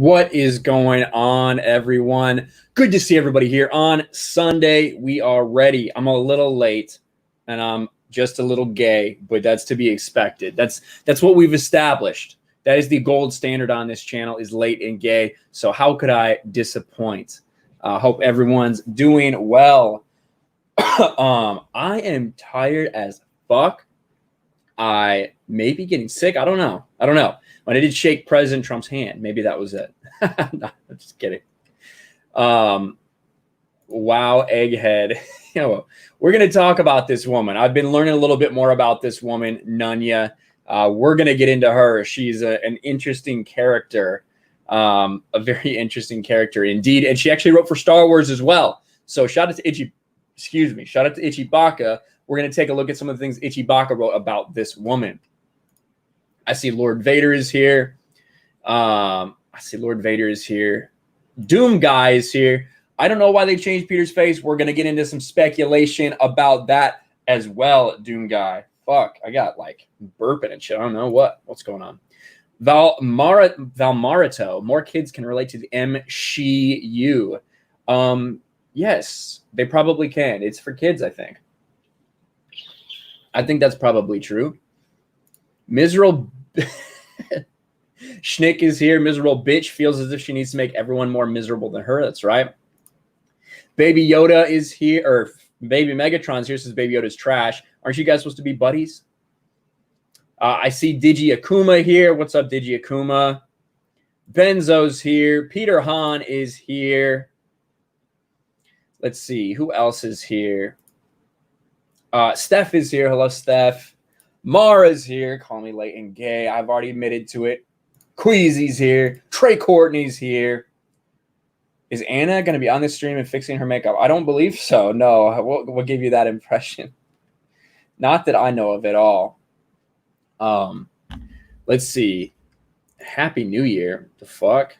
What is going on, everyone? Good to see everybody here on Sunday. We are ready. I'm a little late, and I'm just a little gay, but that's to be expected. That's what we've established. That is the gold standard on this channel, is late and gay. So how could I disappoint? Hope everyone's doing well. I am tired as fuck. I may be getting sick. I don't know. When I did shake President Trump's hand, maybe that was it. No, I'm just kidding. Wow, egghead. We're going to talk about this woman. I've been learning a little bit more about this woman, Nunya. We're going to get into her. She's an interesting character, a very interesting character indeed. And she actually wrote for Star Wars as well. So shout out to Itchy Baka. We're going to take a look at some of the things Itchy Baka wrote about this woman. I see Lord Vader is here. Doom Guy is here. I don't know why they changed Peter's face. We're going to get into some speculation about that as well, Doom Guy. Fuck, I got like burping and shit. I don't know what's going on. Valmarito. More kids can relate to the MCU. Yes, they probably can. It's for kids, I think. I think that's probably true. Miserable Schnick is here. Miserable bitch feels as if she needs to make everyone more miserable than her. That's right. Baby Yoda is here, or Baby Megatron's here. Says Baby Yoda's trash. Aren't you guys supposed to be buddies? I see Digi Akuma here. What's up, Digi Akuma? Benzo's here. Peter Hahn is here. Let's see. Who else is here? Steph is here. Hello, Steph. Mara's here. Call me late and gay. I've already admitted to it. Queasy's here. Trey Courtney's here. Is Anna going to be on this stream and fixing her makeup? I don't believe so. No. What gave you that impression? Not that I know of at all. Let's see. Happy New Year. The fuck?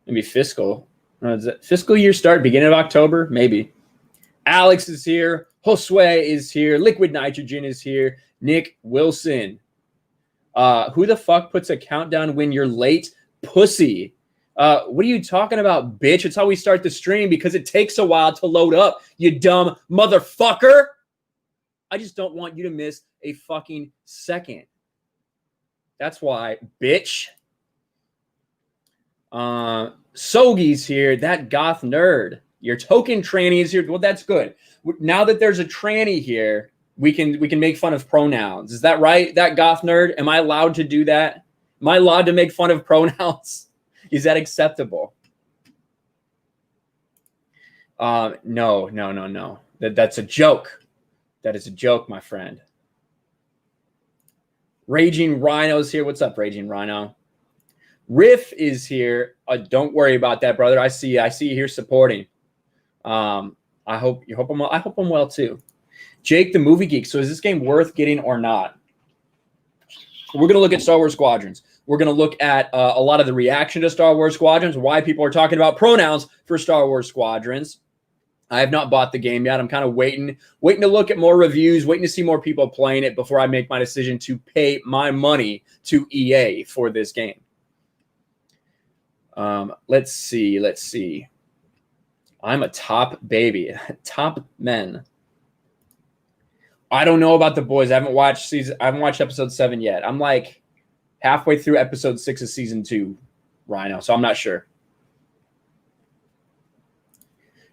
Maybe fiscal. Is it fiscal year start beginning of October? Maybe. Alex is here. Josue is here. Liquid Nitrogen is here. Nick Wilson. Who the fuck puts a countdown when you're late? Pussy. What are you talking about, bitch? It's how we start the stream because it takes a while to load up, you dumb motherfucker. I just don't want you to miss a fucking second. That's why, bitch. Sogi's here. That goth nerd. Your token tranny is here. Well, that's good. Now that there's a tranny here, we can make fun of pronouns. Is that right? That goth nerd? Am I allowed to do that? Am I allowed to make fun of pronouns? Is that acceptable? No. That's a joke. That is a joke, my friend. Raging Rhino's here. What's up, Raging Rhino? Riff is here. Don't worry about that, brother. I see you here supporting. I hope I'm well too. Jake the Movie Geek. So is this game worth getting or not? We're going to look at Star Wars Squadrons. We're going to look at a lot of the reaction to Star Wars Squadrons, why people are talking about pronouns for Star Wars Squadrons. I have not bought the game yet. I'm kind of waiting to look at more reviews, waiting to see more people playing it before I make my decision to pay my money to EA for this game. Let's see. I'm a top baby. Top men. I don't know about the boys. I haven't watched episode 7 yet. I'm like halfway through episode 6 of season 2, Rhino. So I'm not sure.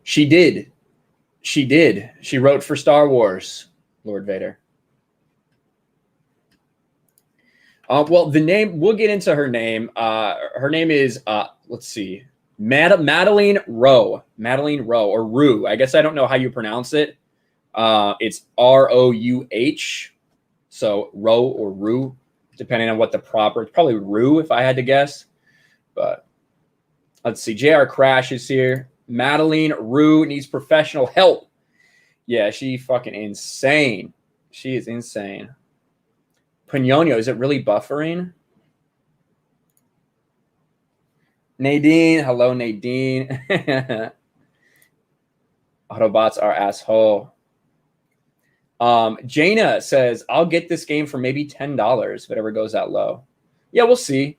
She did. She wrote for Star Wars, Lord Vader. Well, the name, we'll get into her name. Her name is, let's see, Madeline Rowe. Madeline Rowe, or Rue. I guess I don't know how you pronounce it. It's R-O-U-H. So Rowe or Rue, depending on what the proper, it's probably Rue if I had to guess. But let's see, JR Crash is here. Madeline Rue needs professional help. Yeah, she fucking insane. She is insane. Pinonio, is it really buffering? Nadine, hello, Nadine. Autobots are asshole. Jaina says, I'll get this game for maybe $10 if it ever goes that low. Yeah, we'll see.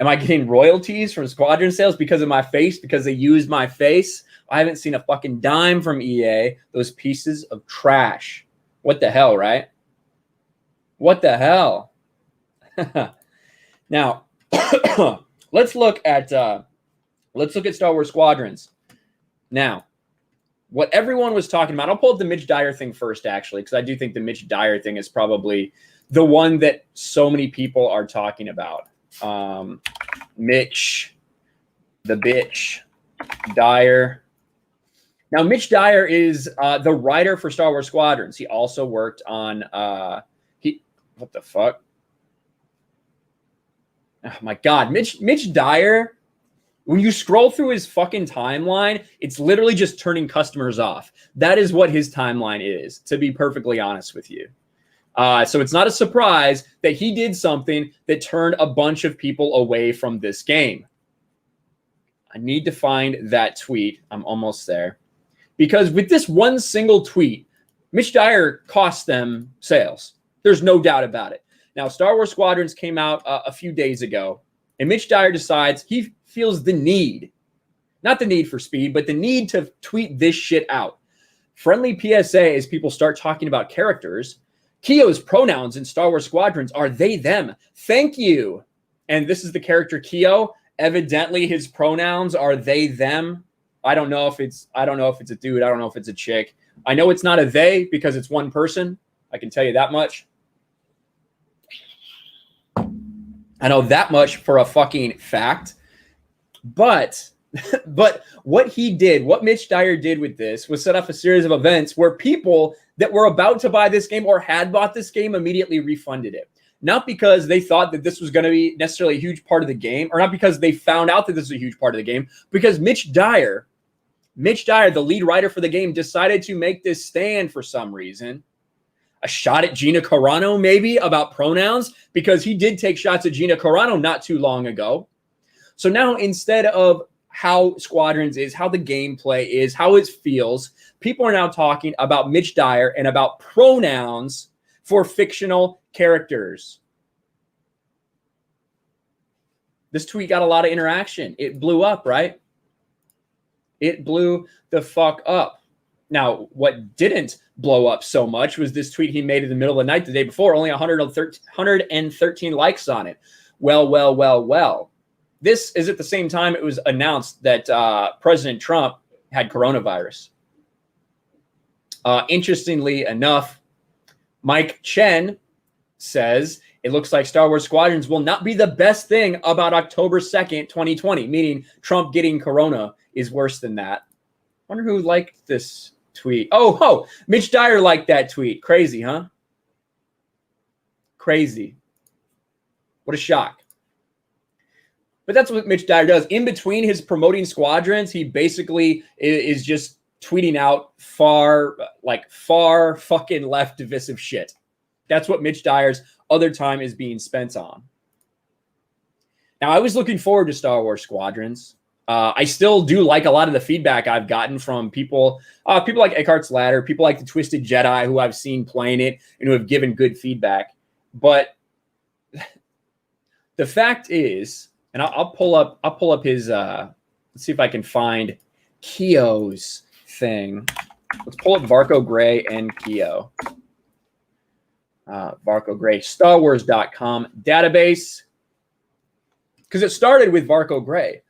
Am I getting royalties from Squadron sales because of my face? Because they used my face? I haven't seen a fucking dime from EA. Those pieces of trash. What the hell, right? What the hell? Now, let's look at Star Wars Squadrons. Now, what everyone was talking about, I'll pull up the Mitch Dyer thing first, actually, because I do think the Mitch Dyer thing is probably the one that so many people are talking about. Mitch, the bitch, Dyer. Now, Mitch Dyer is the writer for Star Wars Squadrons. He also worked on what the fuck? Oh my God, Mitch Dyer. When you scroll through his fucking timeline, it's literally just turning customers off. That is what his timeline is, to be perfectly honest with you. So it's not a surprise that he did something that turned a bunch of people away from this game. I need to find that tweet. I'm almost there. Because with this one single tweet, Mitch Dyer cost them sales. There's no doubt about it. Now, Star Wars Squadrons came out a few days ago, and Mitch Dyer decides he feels the need, not the need for speed, but the need to tweet this shit out. Friendly PSA as people start talking about characters. Kio's pronouns in Star Wars Squadrons are they, them. Thank you. And this is the character Kio. Evidently, his pronouns are they, them. I don't know if it's a dude. I don't know if it's a chick. I know it's not a they because it's one person. I can tell you that much. I know that much for a fucking fact. But what he did, what Mitch Dyer did with this was set up a series of events where people that were about to buy this game or had bought this game immediately refunded it. Not because they thought that this was going to be necessarily a huge part of the game, or not because they found out that this was a huge part of the game, because Mitch Dyer, the lead writer for the game, decided to make this stand for some reason. A shot at Gina Carano, maybe, about pronouns, because he did take shots at Gina Carano not too long ago. So now, instead of how Squadrons is, how the gameplay is, how it feels, people are now talking about Mitch Dyer and about pronouns for fictional characters. This tweet got a lot of interaction. It blew up, right? It blew the fuck up. Now, what didn't blow up so much was this tweet he made in the middle of the night the day before. Only 113 likes on it. Well. This is at the same time it was announced that President Trump had coronavirus. Interestingly enough, Mike Chen says it looks like Star Wars Squadrons will not be the best thing about October 2nd, 2020, meaning Trump getting corona is worse than that. Wonder who liked this tweet. Oh, Mitch Dyer liked that tweet. Crazy, huh? Crazy. What a shock. But that's what Mitch Dyer does. In between his promoting Squadrons, he basically is just tweeting out far fucking left divisive shit. That's what Mitch Dyer's other time is being spent on. Now, I was looking forward to Star Wars Squadrons. I still do like a lot of the feedback I've gotten from people like Eckhart's Ladder, people like the Twisted Jedi who I've seen playing it and who have given good feedback. But the fact is, and I'll pull up his let's see if I can find Kio's thing. Let's pull up Varco Gray and Kio. Varco Gray, StarWars.com database. Because it started with Varco Gray.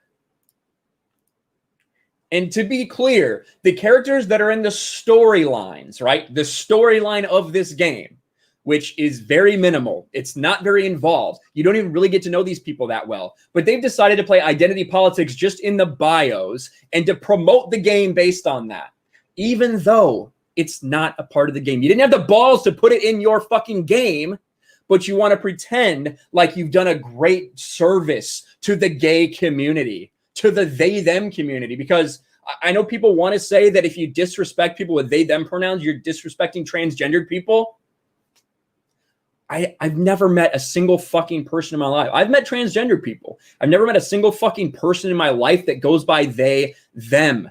And to be clear, the characters that are in the storylines, right? The storyline of this game, which is very minimal. It's not very involved. You don't even really get to know these people that well. But they've decided to play identity politics just in the bios and to promote the game based on that, even though it's not a part of the game. You didn't have the balls to put it in your fucking game, but you want to pretend like you've done a great service to the gay community, to the they-them community, because I know people want to say that if you disrespect people with they-them pronouns, you're disrespecting transgendered people. I've never met a single fucking person in my life. I've met transgender people. I've never met a single fucking person in my life that goes by they, them.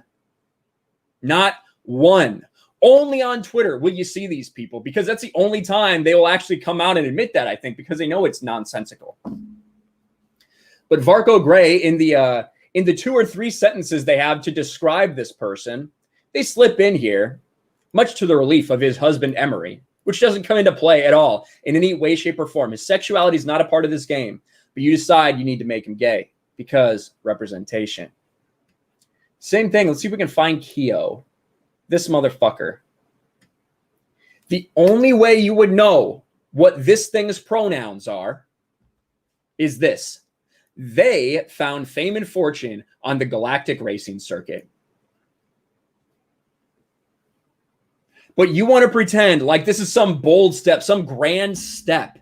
Not one. Only on Twitter will you see these people, because that's the only time they will actually come out and admit that, I think, because they know it's nonsensical. But Varco Gray, in the 2 or 3 sentences they have to describe this person, they slip in here, much to the relief of his husband Emery, which doesn't come into play at all in any way, shape, or form. His sexuality is not a part of this game, but you decide you need to make him gay because representation. Same thing. Let's see if we can find Keo. This motherfucker. The only way you would know what this thing's pronouns are is this. They found fame and fortune on the galactic racing circuit. But you want to pretend like this is some bold step, some grand step.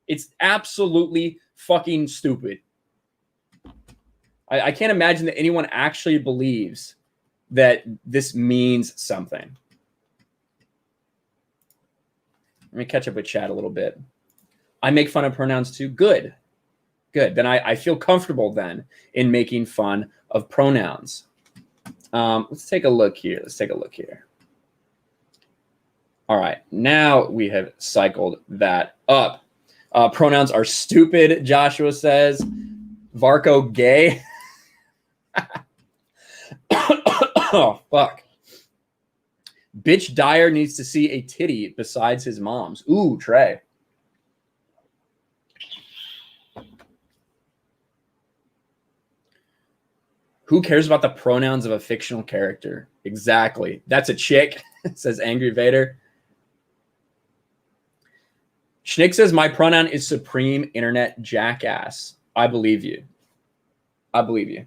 It's absolutely fucking stupid. I can't imagine that anyone actually believes that this means something. Let me catch up with chat a little bit. I make fun of pronouns too. Good. Good. Then I feel comfortable then in making fun of pronouns. Let's take a look here. All right. Now we have cycled that up. Pronouns are stupid, Joshua says. Varco gay. Oh, fuck. Bitch Dyer needs to see a titty besides his mom's. Ooh, Trey. Who cares about the pronouns of a fictional character? Exactly. That's a chick, says Angry Vader. Schnick says, my pronoun is supreme internet jackass. I believe you. I believe you.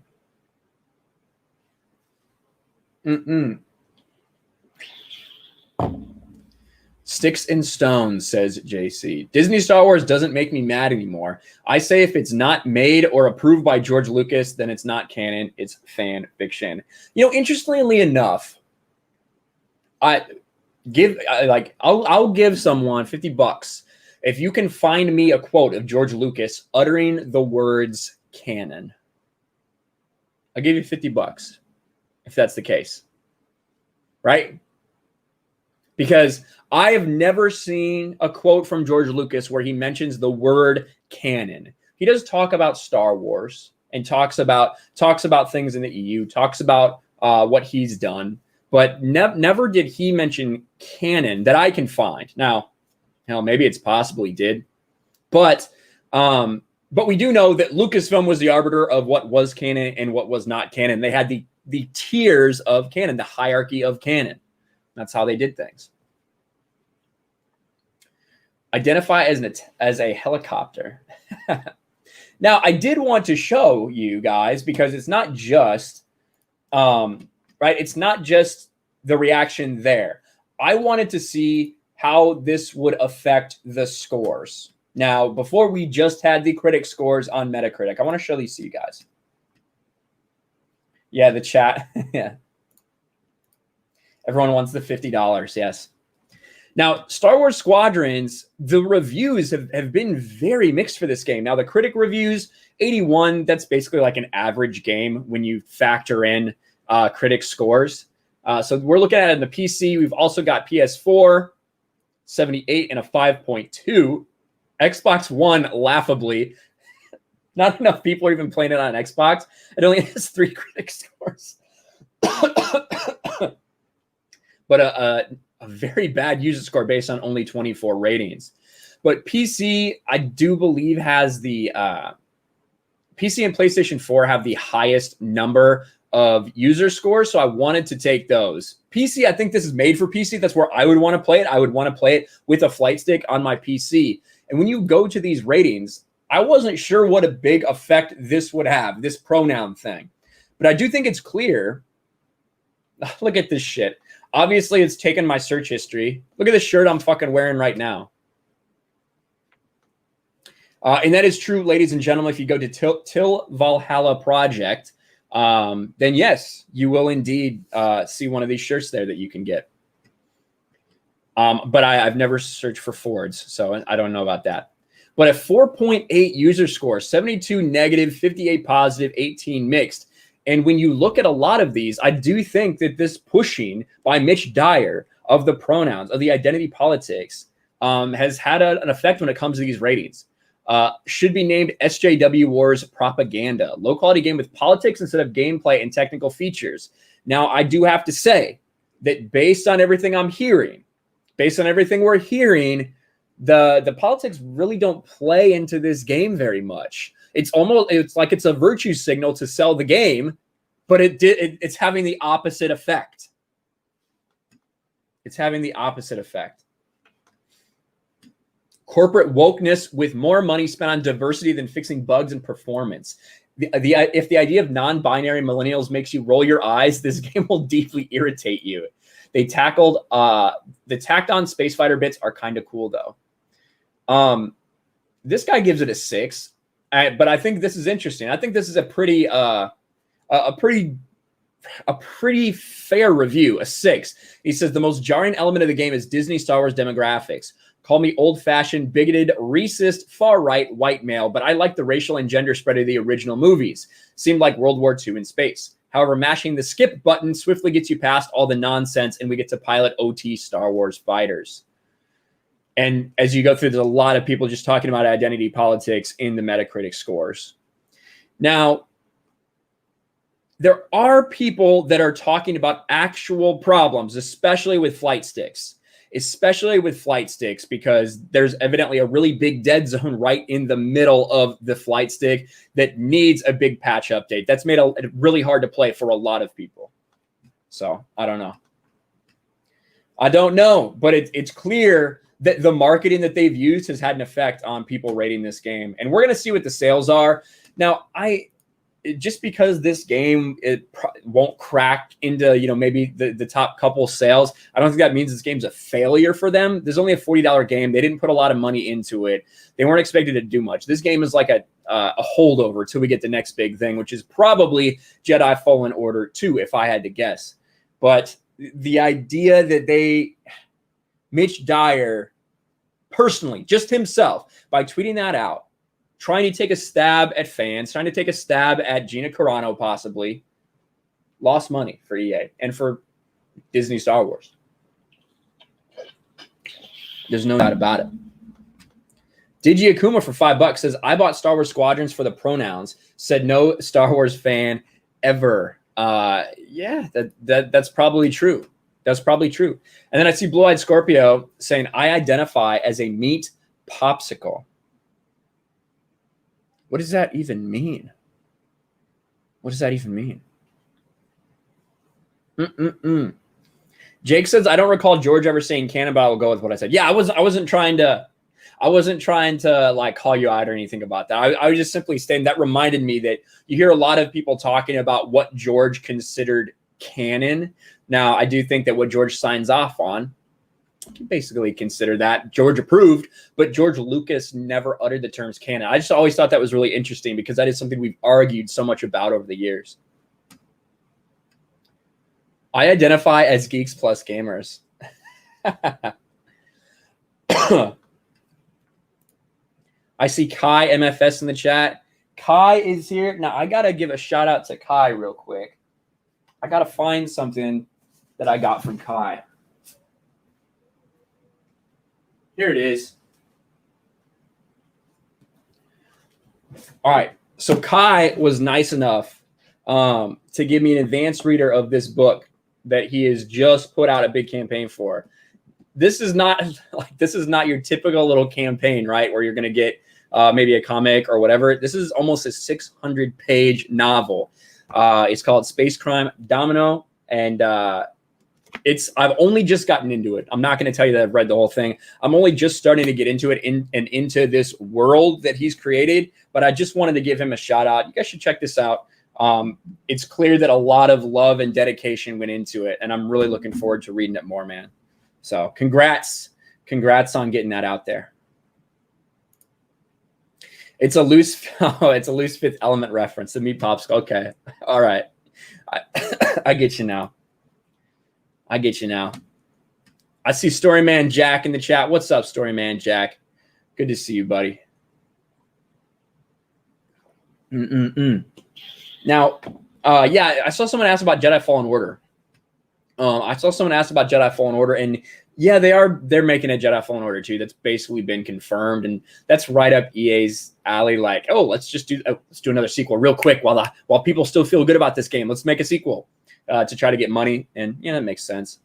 Sticks and stones, says JC. Disney Star Wars doesn't make me mad anymore. I say if it's not made or approved by George Lucas, then it's not canon. It's fan fiction. You know, interestingly enough, I'll give someone $50 if you can find me a quote of George Lucas uttering the words canon. I'll give you $50 if that's the case. Right? Because I have never seen a quote from George Lucas where he mentions the word canon. He does talk about Star Wars and talks about things in the EU, talks about what he's done, but never did he mention canon that I can find. Now, hell, maybe it's possible he did, but we do know that Lucasfilm was the arbiter of what was canon and what was not canon. They had the tiers of canon, the hierarchy of canon. That's how they did things. Identify as a helicopter. Now, I did want to show you guys because it's not just, right? It's not just the reaction there. I wanted to see how this would affect the scores. Now, before we just had the critic scores on Metacritic, I want to show these to you guys. Yeah, the chat. Yeah. Everyone wants the $50. Yes. Now, Star Wars Squadrons, the reviews have been very mixed for this game. Now, the critic reviews, 81, that's basically like an average game when you factor in critic scores. So we're looking at it in the PC. We've also got PS4, 78 and a 5.2. Xbox One, laughably, not enough people are even playing it on Xbox. It only has 3 critic scores. But a very bad user score based on only 24 ratings. But PC, I do believe, has the PC and PlayStation 4 have the highest number of user scores. So I wanted to take those. PC, I think this is made for PC. That's where I would want to play it. I would want to play it with a flight stick on my PC. And when you go to these ratings, I wasn't sure what a big effect this would have, this pronoun thing. But I do think it's clear. Look at this shit. Obviously, it's taken my search history. Look at the shirt I'm fucking wearing right now. And that is true, ladies and gentlemen. If you go to Till Valhalla Project, then yes, you will indeed see one of these shirts there that you can get. But I've never searched for Fords, so I don't know about that. But a 4.8 user score, 72 negative, 58 positive, 18 mixed. And when you look at a lot of these, I do think that this pushing by Mitch Dyer of the pronouns, of the identity politics, has had an effect when it comes to these ratings. Should be named SJW Wars Propaganda. Low-quality game with politics instead of gameplay and technical features. Now, I do have to say that based on everything I'm hearing, based on everything we're hearing, the politics really don't play into this game very much. It's like it's a virtue signal to sell the game, but it's having the opposite effect. It's having the opposite effect. Corporate wokeness with more money spent on diversity than fixing bugs and performance. If the idea of non-binary millennials makes you roll your eyes, this game will deeply irritate you. They tackled the tacked on space fighter bits are kind of cool though. This guy gives it a 6, but I think this is interesting. I think this is a pretty fair review, a 6. He says the most jarring element of the game is Disney Star Wars demographics. Call me old-fashioned, bigoted, racist, far-right, white male, but I like the racial and gender spread of the original movies. Seemed like World War II in space. However, mashing the skip button swiftly gets you past all the nonsense, and we get to pilot OT Star Wars fighters. And as you go through, there's a lot of people just talking about identity politics in the Metacritic scores. Now, there are people that are talking about actual problems, especially with flight sticks. Because there's evidently a really big dead zone right in the middle of the flight stick that needs a big patch update. That's made it really hard to play for a lot of people. So I don't know, but it's clear that the marketing that they've used has had an effect on people rating this game. And we're going to see what the sales are. Now, just because this game won't crack into, maybe the top couple sales, I don't think that means this game's a failure for them. There's only a $40 game. They didn't put a lot of money into it. They weren't expected to do much. This game is like a holdover till we get the next big thing, which is probably Jedi Fallen Order 2, if I had to guess. But the idea that Mitch Dyer, personally, just himself, by tweeting that out, trying to take a stab at fans, trying to take a stab at Gina Carano, possibly, lost money for EA and for Disney Star Wars. There's no doubt about it. Digi Akuma for $5 says, I bought Star Wars Squadrons for the pronouns. Said no Star Wars fan ever. Yeah, that's probably true. That's probably true. And then I see Blue Eyed Scorpio saying, I identify as a meat popsicle. What does that even mean? What does that even mean? Jake says, I don't recall George ever saying canon, but I will go with what I said. Yeah, I wasn't trying to like call you out or anything about that. I was just simply stating that reminded me that you hear a lot of people talking about what George considered canon. Now, I do think that what George signs off on, you basically consider that George approved, but George Lucas never uttered the terms canon. I just always thought that was really interesting because that is something we've argued so much about over the years. I identify as Geeks plus Gamers. I see Kai MFS in the chat. Kai is here. Now, I got to give a shout out to Kai real quick. I got to find something that I got from Kai. Here it is. All right. So Kai was nice enough to give me an advanced reader of this book that he has just put out a big campaign for. This is not your typical little campaign, right? Where you're going to get maybe a comic or whatever. This is almost a 600-page novel. It's called Space Crime Domino, and I've only just gotten into it. I'm not going to tell you that I've read the whole thing. I'm only just starting to get into it and into this world that he's created, but I just wanted to give him a shout out. You guys should check this out. It's clear that a lot of love and dedication went into it, and I'm really looking forward to reading it more, man. So congrats on getting that out there. It's a loose Fifth Element reference. The meat popsicle. Okay. All right. I get you now. I see Storyman Jack in the chat. What's up, Storyman Jack? Good to see you, buddy. Now, yeah, I saw someone ask about Jedi Fallen Order. I saw someone ask about Jedi Fallen Order, and yeah, they're making a Jedi Fallen Order 2. That's basically been confirmed, and that's right up EA's alley. Like, oh, let's do another sequel real quick while people still feel good about this game. Let's make a sequel to try to get money, and yeah, that makes sense.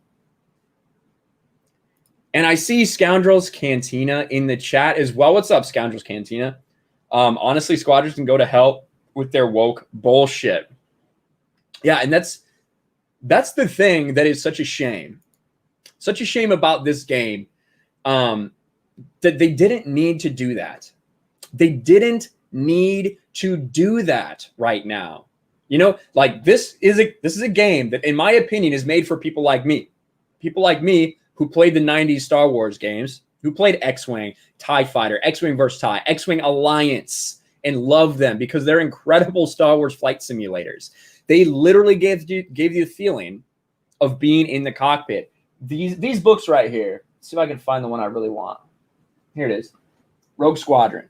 And I see Scoundrels Cantina in the chat as well. What's up, Scoundrels Cantina? Honestly, Squadrons can go to hell with their woke bullshit. Yeah, and that's the thing that is such a shame. Such a shame about this game, that they didn't need to do that. They didn't need to do that right now. You know, like this is a game that, in my opinion, is made for people like me. People like me who played the 90s Star Wars games, who played X-Wing, TIE Fighter, X-Wing vs. TIE, X-Wing Alliance, and love them because they're incredible Star Wars flight simulators. They literally gave you the feeling of being in the cockpit. These books right here. Let's see if I can find the one I really want. Here it is. Rogue Squadron.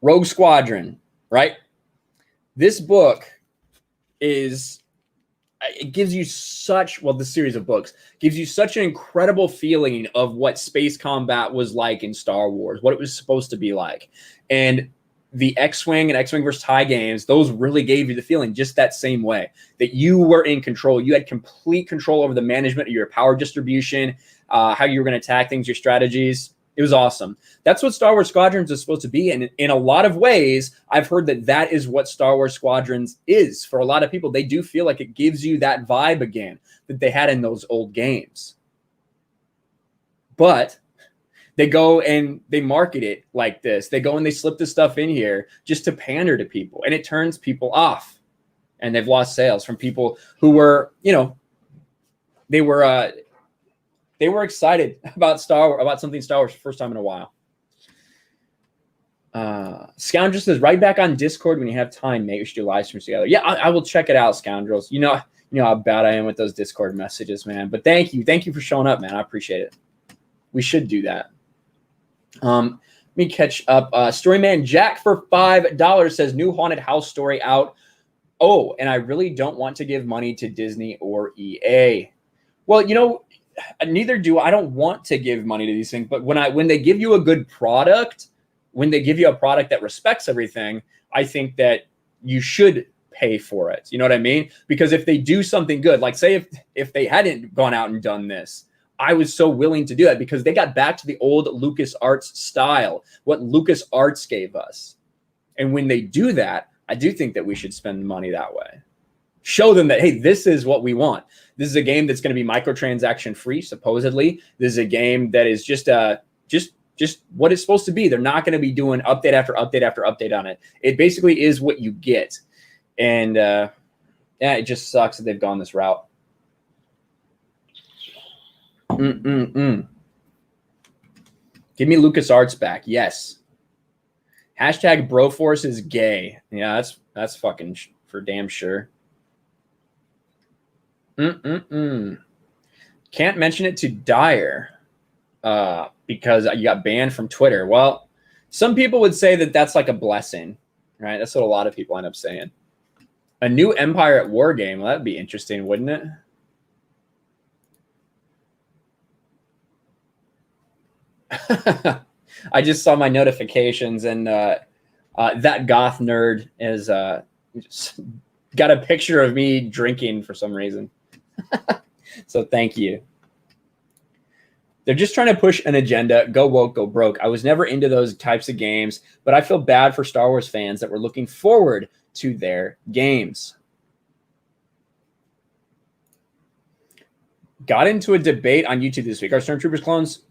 Rogue Squadron, right? This book it gives you such, well, the series of books gives you such an incredible feeling of what space combat was like in Star Wars, what it was supposed to be like. And the X-Wing and X-Wing vs. TIE games, those really gave you the feeling just that same way, that you were in control. You had complete control over the management of your power distribution, how you were going to attack things, your strategies. It was awesome. That's what Star Wars Squadrons is supposed to be. And in a lot of ways, I've heard that is what Star Wars Squadrons is. For a lot of people, they do feel like it gives you that vibe again that they had in those old games. But they go and they market it like this. They go and they slip this stuff in here just to pander to people. And it turns people off. And they've lost sales from people who were, you know, they were excited about something Star Wars for the first time in a while. Scoundrels says, right back on Discord when you have time, mate. We should do live streams together. Yeah, I will check it out, Scoundrels. You know how bad I am with those Discord messages, man. But thank you for showing up, man. I appreciate it. We should do that. Let me catch up. Storyman Jack for $5 says, new haunted house story out. Oh, and I really don't want to give money to Disney or EA. Well, you know, neither do I. Don't want to give money to these things, but when they give you a good product, when they give you a product that respects everything, I think that you should pay for it. You know what I mean? Because if they do something good, like say if they hadn't gone out and done this, I was so willing to do that because they got back to the old LucasArts style, what LucasArts gave us. And when they do that, I do think that we should spend money that way. Show them that, hey, this is what we want. This is a game that's going to be microtransaction free, supposedly. This is a game that is just what it's supposed to be. They're not going to be doing update after update after update on it. It basically is what you get. And yeah, it just sucks that they've gone this route. Give me LucasArts back. Yes. Hashtag Broforce is gay. Yeah, that's fucking for damn sure. Can't mention it to Dyer because you got banned from Twitter. Well, some people would say that that's like a blessing, right? That's what a lot of people end up saying. A new Empire at War game. Well, that'd be interesting, wouldn't it? I just saw my notifications, and that goth nerd is got a picture of me drinking for some reason. So thank you. They're just trying to push an agenda. Go woke, go broke. I was never into those types of games, but I feel bad for Star Wars fans that were looking forward to their games. Got into a debate on YouTube this week. Are Stormtroopers clones?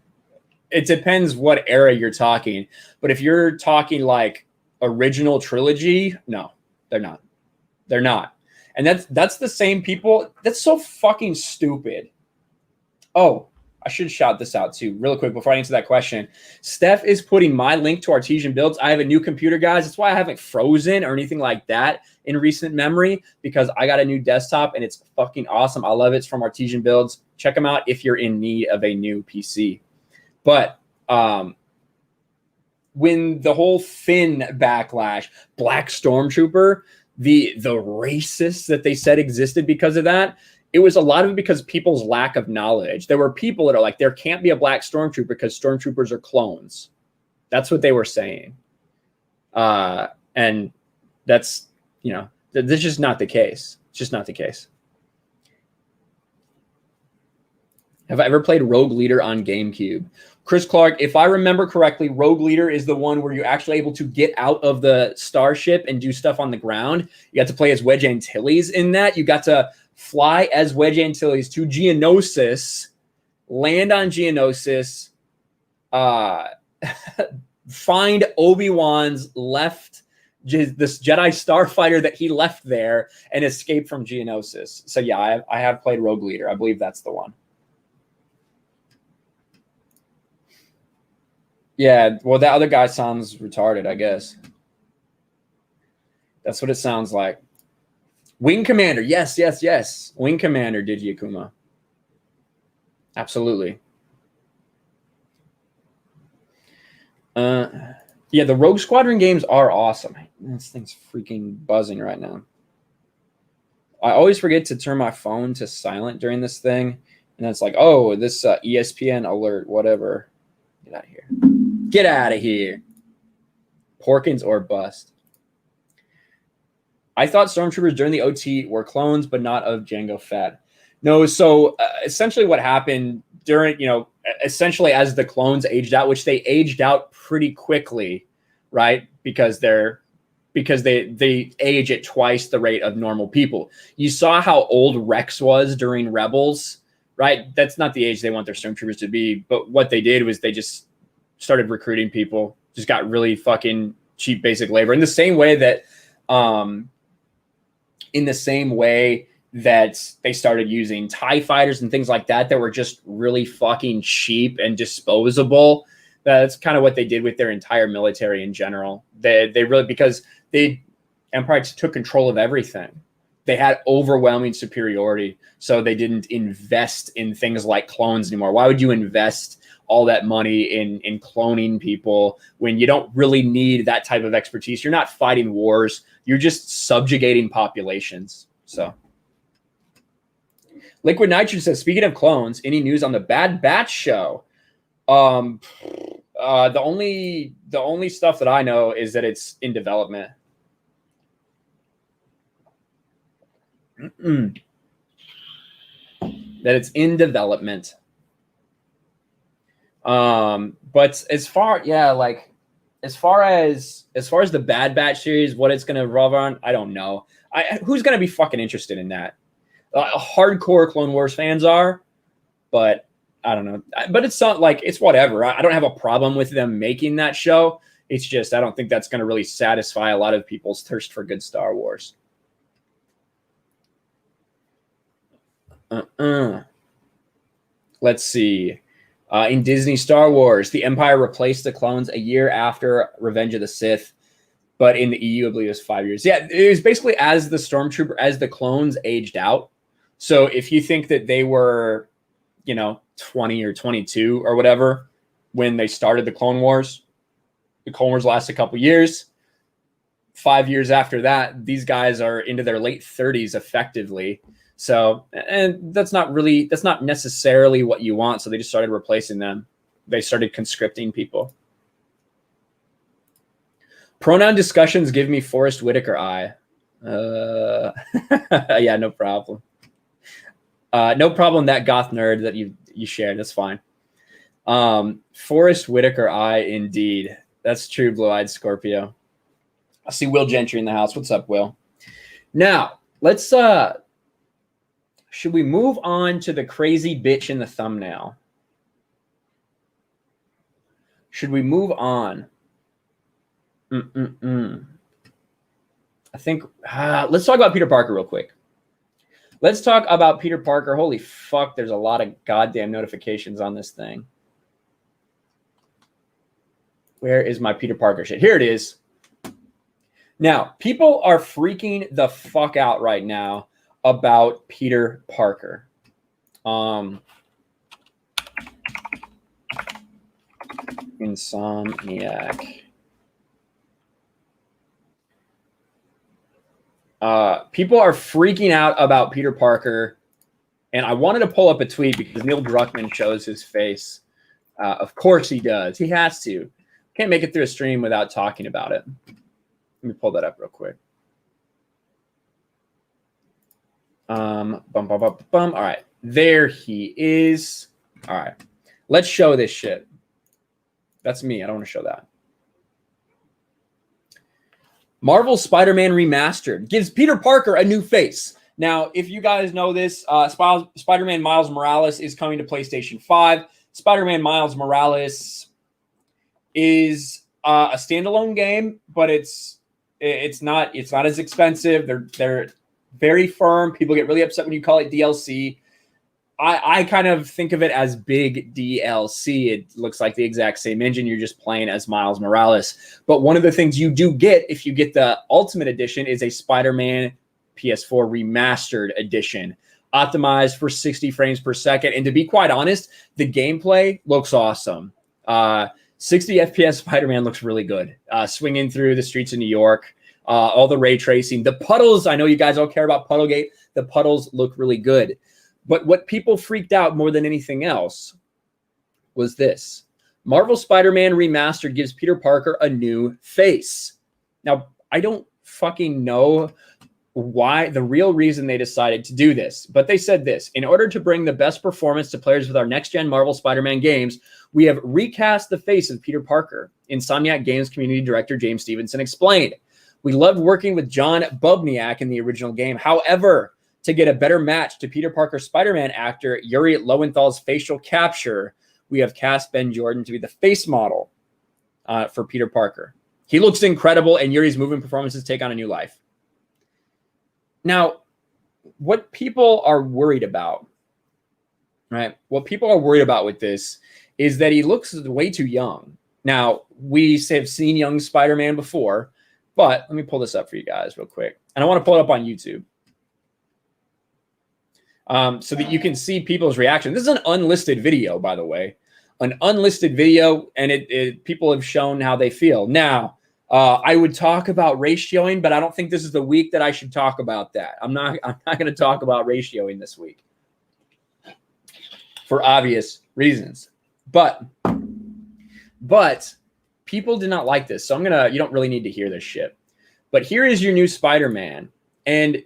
It depends what era you're talking. But if you're talking like original trilogy, no, they're not. They're not. And that's the same people. That's so fucking stupid. Oh, I should shout this out too real quick before I answer that question. Steph is putting my link to Artesian Builds. I have a new computer, guys. That's why I haven't frozen or anything like that in recent memory, because I got a new desktop and it's fucking awesome. I love it. It's from Artesian Builds. Check them out if you're in need of a new PC. But when the whole Finn backlash, Black Stormtrooper, the racists that they said existed because of that, it was a lot of it because people's lack of knowledge. There were people that are like, there can't be a black stormtrooper because stormtroopers are clones. That's what they were saying. And that's, you know, that's just not the case. It's just not the case. Have I ever played Rogue Leader on GameCube? Chris Clark, if I remember correctly, Rogue Leader is the one where you're actually able to get out of the starship and do stuff on the ground. You got to play as Wedge Antilles in that. You got to fly as Wedge Antilles to Geonosis, land on Geonosis, find Obi-Wan's left, this Jedi starfighter that he left there, and escape from Geonosis. So yeah, I have played Rogue Leader. I believe that's the one. Yeah, well, that other guy sounds retarded, I guess. That's what it sounds like. Wing Commander. Yes, yes, yes. Wing Commander, Digi Akuma. Absolutely. Yeah, the Rogue Squadron games are awesome. This thing's freaking buzzing right now. I always forget to turn my phone to silent during this thing. And it's like, oh, this ESPN alert, whatever. Get out of here. Get out of here. Porkins or bust. I thought stormtroopers during the OT were clones, but not of Jango Fett. No, so essentially what happened during, you know, essentially as the clones aged out, which they aged out pretty quickly, right? Because they age at twice the rate of normal people. You saw how old Rex was during Rebels, right? That's not the age they want their stormtroopers to be. But what they did was they just started recruiting people, just got really fucking cheap basic labor. In the same way that they started using TIE fighters and things like that were just really fucking cheap and disposable. That's kind of what they did with their entire military in general. They really, because Empire took control of everything. They had overwhelming superiority, so they didn't invest in things like clones anymore. Why would you invest all that money in cloning people when you don't really need that type of expertise? You're not fighting wars. You're just subjugating populations. So Liquid Nitrogen says, speaking of clones, any news on the Bad Batch show? The only stuff that I know is that it's in development. That it's in development. But as far as the Bad Batch series, what it's gonna revolve on, I don't know. Who's gonna be fucking interested in that? Hardcore Clone Wars fans are, but I don't know. But it's not like, it's whatever. I don't have a problem with them making that show. It's just I don't think that's gonna really satisfy a lot of people's thirst for good Star Wars. Let's see. In Disney Star Wars, the Empire replaced the clones a year after Revenge of the Sith, but in the EU, I believe it was 5 years. Yeah, it was basically as the clones aged out. So if you think that they were, 20 or 22 or whatever when they started the Clone Wars lasted a couple years. 5 years after that, these guys are into their late 30s effectively. So, and that's not necessarily what you want. So they just started replacing them. They started conscripting people. Pronoun discussions give me Forrest Whitaker eye. Yeah, no problem. No problem. That goth nerd that you shared. That's fine. Forrest Whitaker eye, indeed. That's true. Blue-eyed Scorpio. I see Will Gentry in the house. What's up, Will? Now let's. Should we move on to the crazy bitch in the thumbnail? Should we move on? I think let's talk about Peter Parker real quick. Let's talk about Peter Parker. Holy fuck, there's a lot of goddamn notifications on this thing. Where is my Peter Parker shit? Here it is. Now, people are freaking the fuck out right now about Peter Parker. Insomniac. People are freaking out about Peter Parker. And I wanted to pull up a tweet because Neil Druckmann shows his face. Of course he does. He has to. Can't make it through a stream without talking about it. Let me pull that up real quick. All right. There he is. All right. Let's show this shit. That's me. I don't want to show that. Marvel Spider-Man Remastered gives Peter Parker a new face. Now, if you guys know this, Spider-Man Miles Morales is coming to PlayStation 5. Spider-Man Miles Morales is a standalone game, but it's not as expensive. They're very firm. People get really upset when you call it DLC. I kind of think of it as big DLC. It looks like the exact same engine. You're just playing as Miles Morales. But one of the things you do get if you get the Ultimate Edition is a Spider-Man PS4 Remastered Edition, optimized for 60 frames per second. And to be quite honest, the gameplay looks awesome. 60 FPS Spider-Man looks really good. Swinging through the streets of New York, all the ray tracing. The puddles, I know you guys all care about Puddlegate. The puddles look really good. But what people freaked out more than anything else was this. Marvel Spider-Man Remastered gives Peter Parker a new face. Now, I don't fucking know why, the real reason they decided to do this, but they said this: in order to bring the best performance to players with our next-gen Marvel Spider-Man games, we have recast the face of Peter Parker. Insomniac Games community director James Stevenson explained, "We loved working with John Bubniak in the original game. However, to get a better match to Peter Parker Spider-Man actor Yuri Lowenthal's facial capture, we have cast Ben Jordan to be the face model for Peter Parker. He looks incredible, and Yuri's moving performances take on a new life." Now, what people are worried about, right? What people are worried about with this is that he looks way too young. Now, we have seen young Spider-Man before, but let me pull this up for you guys real quick. And I want to pull it up on YouTube, so that you can see people's reaction. This is an unlisted video, by the way, an unlisted video, and people have shown how they feel. Now, I would talk about ratioing, but I don't think this is the week that I should talk about that. I'm not going to talk about ratioing this week for obvious reasons. But people did not like this, so you don't really need to hear this shit. But here is your new Spider-Man, and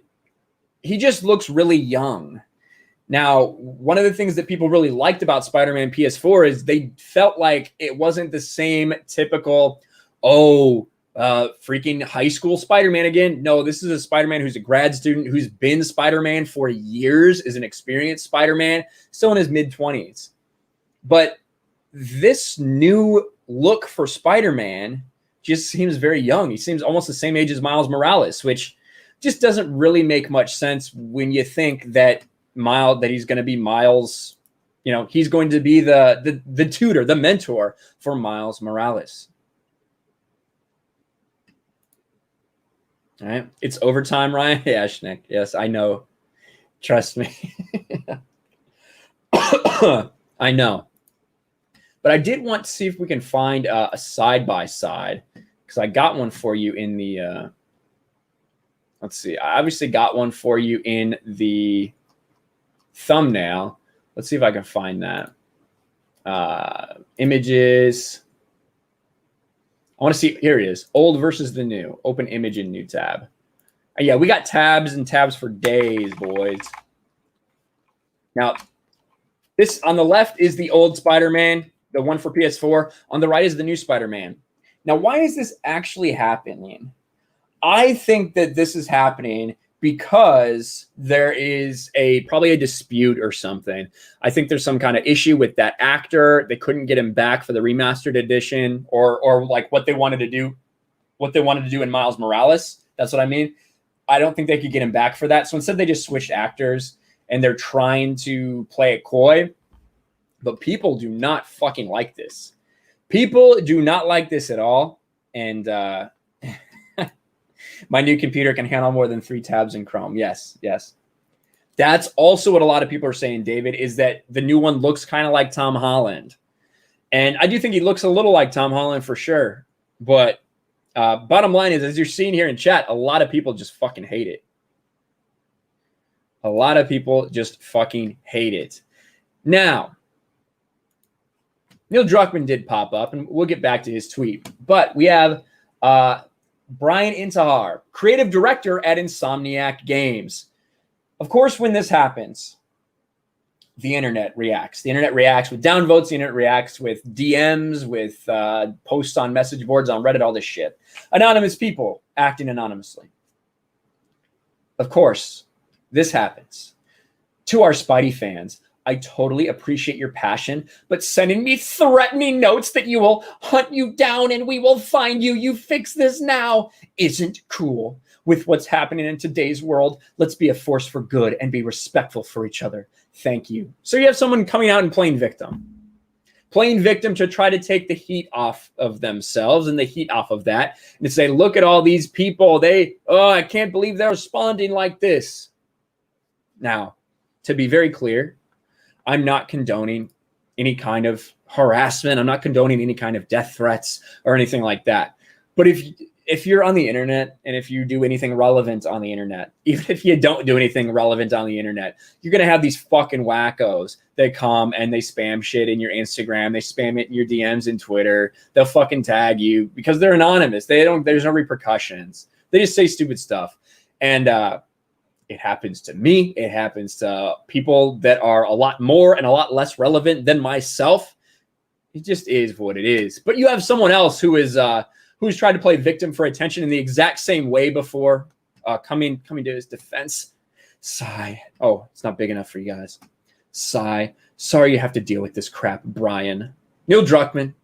he just looks really young. Now, one of the things that people really liked about Spider-Man PS4 is they felt like it wasn't the same typical, freaking high school Spider-Man again. No, this is a Spider-Man who's a grad student, who's been Spider-Man for years, is an experienced Spider-Man, still in his mid-20s. But this new look for Spider-Man just seems very young. He seems almost the same age as Miles Morales, which just doesn't really make much sense when you think that he's going to be Miles, he's going to be the tutor, the mentor for Miles Morales. All right. It's overtime, Ryan. Yeah, Schnick. Yes, I know. Trust me. I know. But I did want to see if we can find a side-by-side, because I got one for you in the let's see. I obviously got one for you in the thumbnail. Let's see if I can find that. Images. I want to see. Here it is. Old versus the new. Open image in new tab. Yeah, we got tabs and tabs for days, boys. Now, this on the left is the old Spider-Man, the one for PS4. On the right is the new Spider-Man. Now, why is this actually happening? I think that this is happening because there is probably a dispute or something. I think there's some kind of issue with that actor. They couldn't get him back for the remastered edition, or like what they wanted to do in Miles Morales. That's what I mean. I don't think they could get him back for that. So instead they just switched actors, and they're trying to play it coy. But people do not fucking like this. People do not like this at all. And my new computer can handle more than 3 tabs in Chrome. Yes, yes. That's also what a lot of people are saying, David, is that the new one looks kind of like Tom Holland. And I do think he looks a little like Tom Holland for sure. But Bottom line is, as you're seeing here in chat, a lot of people just fucking hate it. A lot of people just fucking hate it. Now, Neil Druckmann did pop up, and we'll get back to his tweet. But we have Brian Intihar, creative director at Insomniac Games. Of course, when this happens, the internet reacts. The internet reacts with downvotes. The internet reacts with DMs, with posts on message boards, on Reddit, all this shit. Anonymous people acting anonymously. Of course, this happens. To our Spidey fans, I totally appreciate your passion, but sending me threatening notes that you will hunt you down and we will find you, you fix this now, isn't cool. With what's happening in today's world, let's be a force for good and be respectful for each other. Thank you. So you have someone coming out and playing victim to try to take the heat off of themselves and the heat off of that, and to say, look at all these people. I can't believe they're responding like this. Now, to be very clear, I'm not condoning any kind of harassment. I'm not condoning any kind of death threats or anything like that. But if you're on the internet and if you do anything relevant on the internet, even if you don't do anything relevant on the internet, you're going to have these fucking wackos that come and they spam shit in your Instagram. They spam it in your DMs in Twitter. They'll fucking tag you because they're anonymous. There's no repercussions. They just say stupid stuff. And, it happens to me. It happens to people that are a lot more and a lot less relevant than myself. It just is what it is. But you have someone else who's tried to play victim for attention in the exact same way before, coming to his defense. Sigh. Oh, it's not big enough for you guys. Sigh. Sorry you have to deal with this crap, Brian. Neil Druckmann,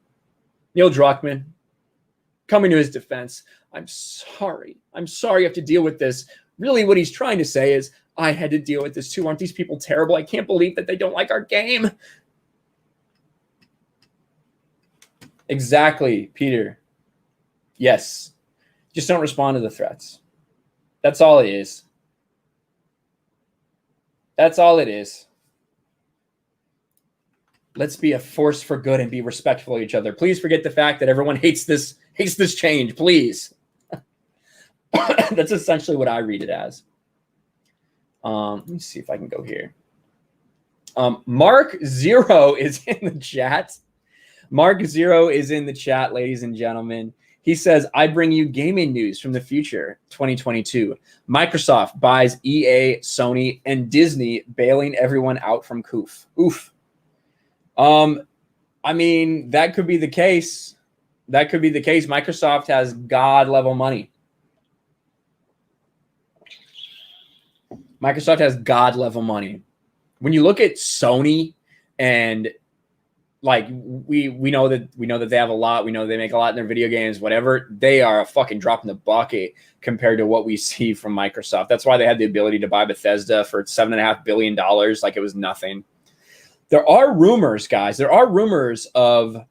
coming to his defense. I'm sorry. You have to deal with this. Really, what he's trying to say is, I had to deal with this too. Aren't these people terrible? I can't believe that they don't like our game. Exactly, Peter. Yes. Just don't respond to the threats. That's all it is. That's all it is. Let's be a force for good and be respectful of each other. Please forget the fact that everyone hates this change, please. That's essentially what I read it as. Let me see if I can go here. Mark Zero is in the chat. Mark Zero is in the chat, ladies and gentlemen. He says, I bring you gaming news from the future, 2022. Microsoft buys EA, Sony, and Disney, bailing everyone out from Coof. Oof. I mean, that could be the case. Microsoft has God-level money. Microsoft has God-level money. When you look at Sony, and like we know that they have a lot. We know they make a lot in their video games, whatever. They are a fucking drop in the bucket compared to what we see from Microsoft. That's why they had the ability to buy Bethesda for $7.5 billion, like it was nothing. There are rumors, guys. There are rumors of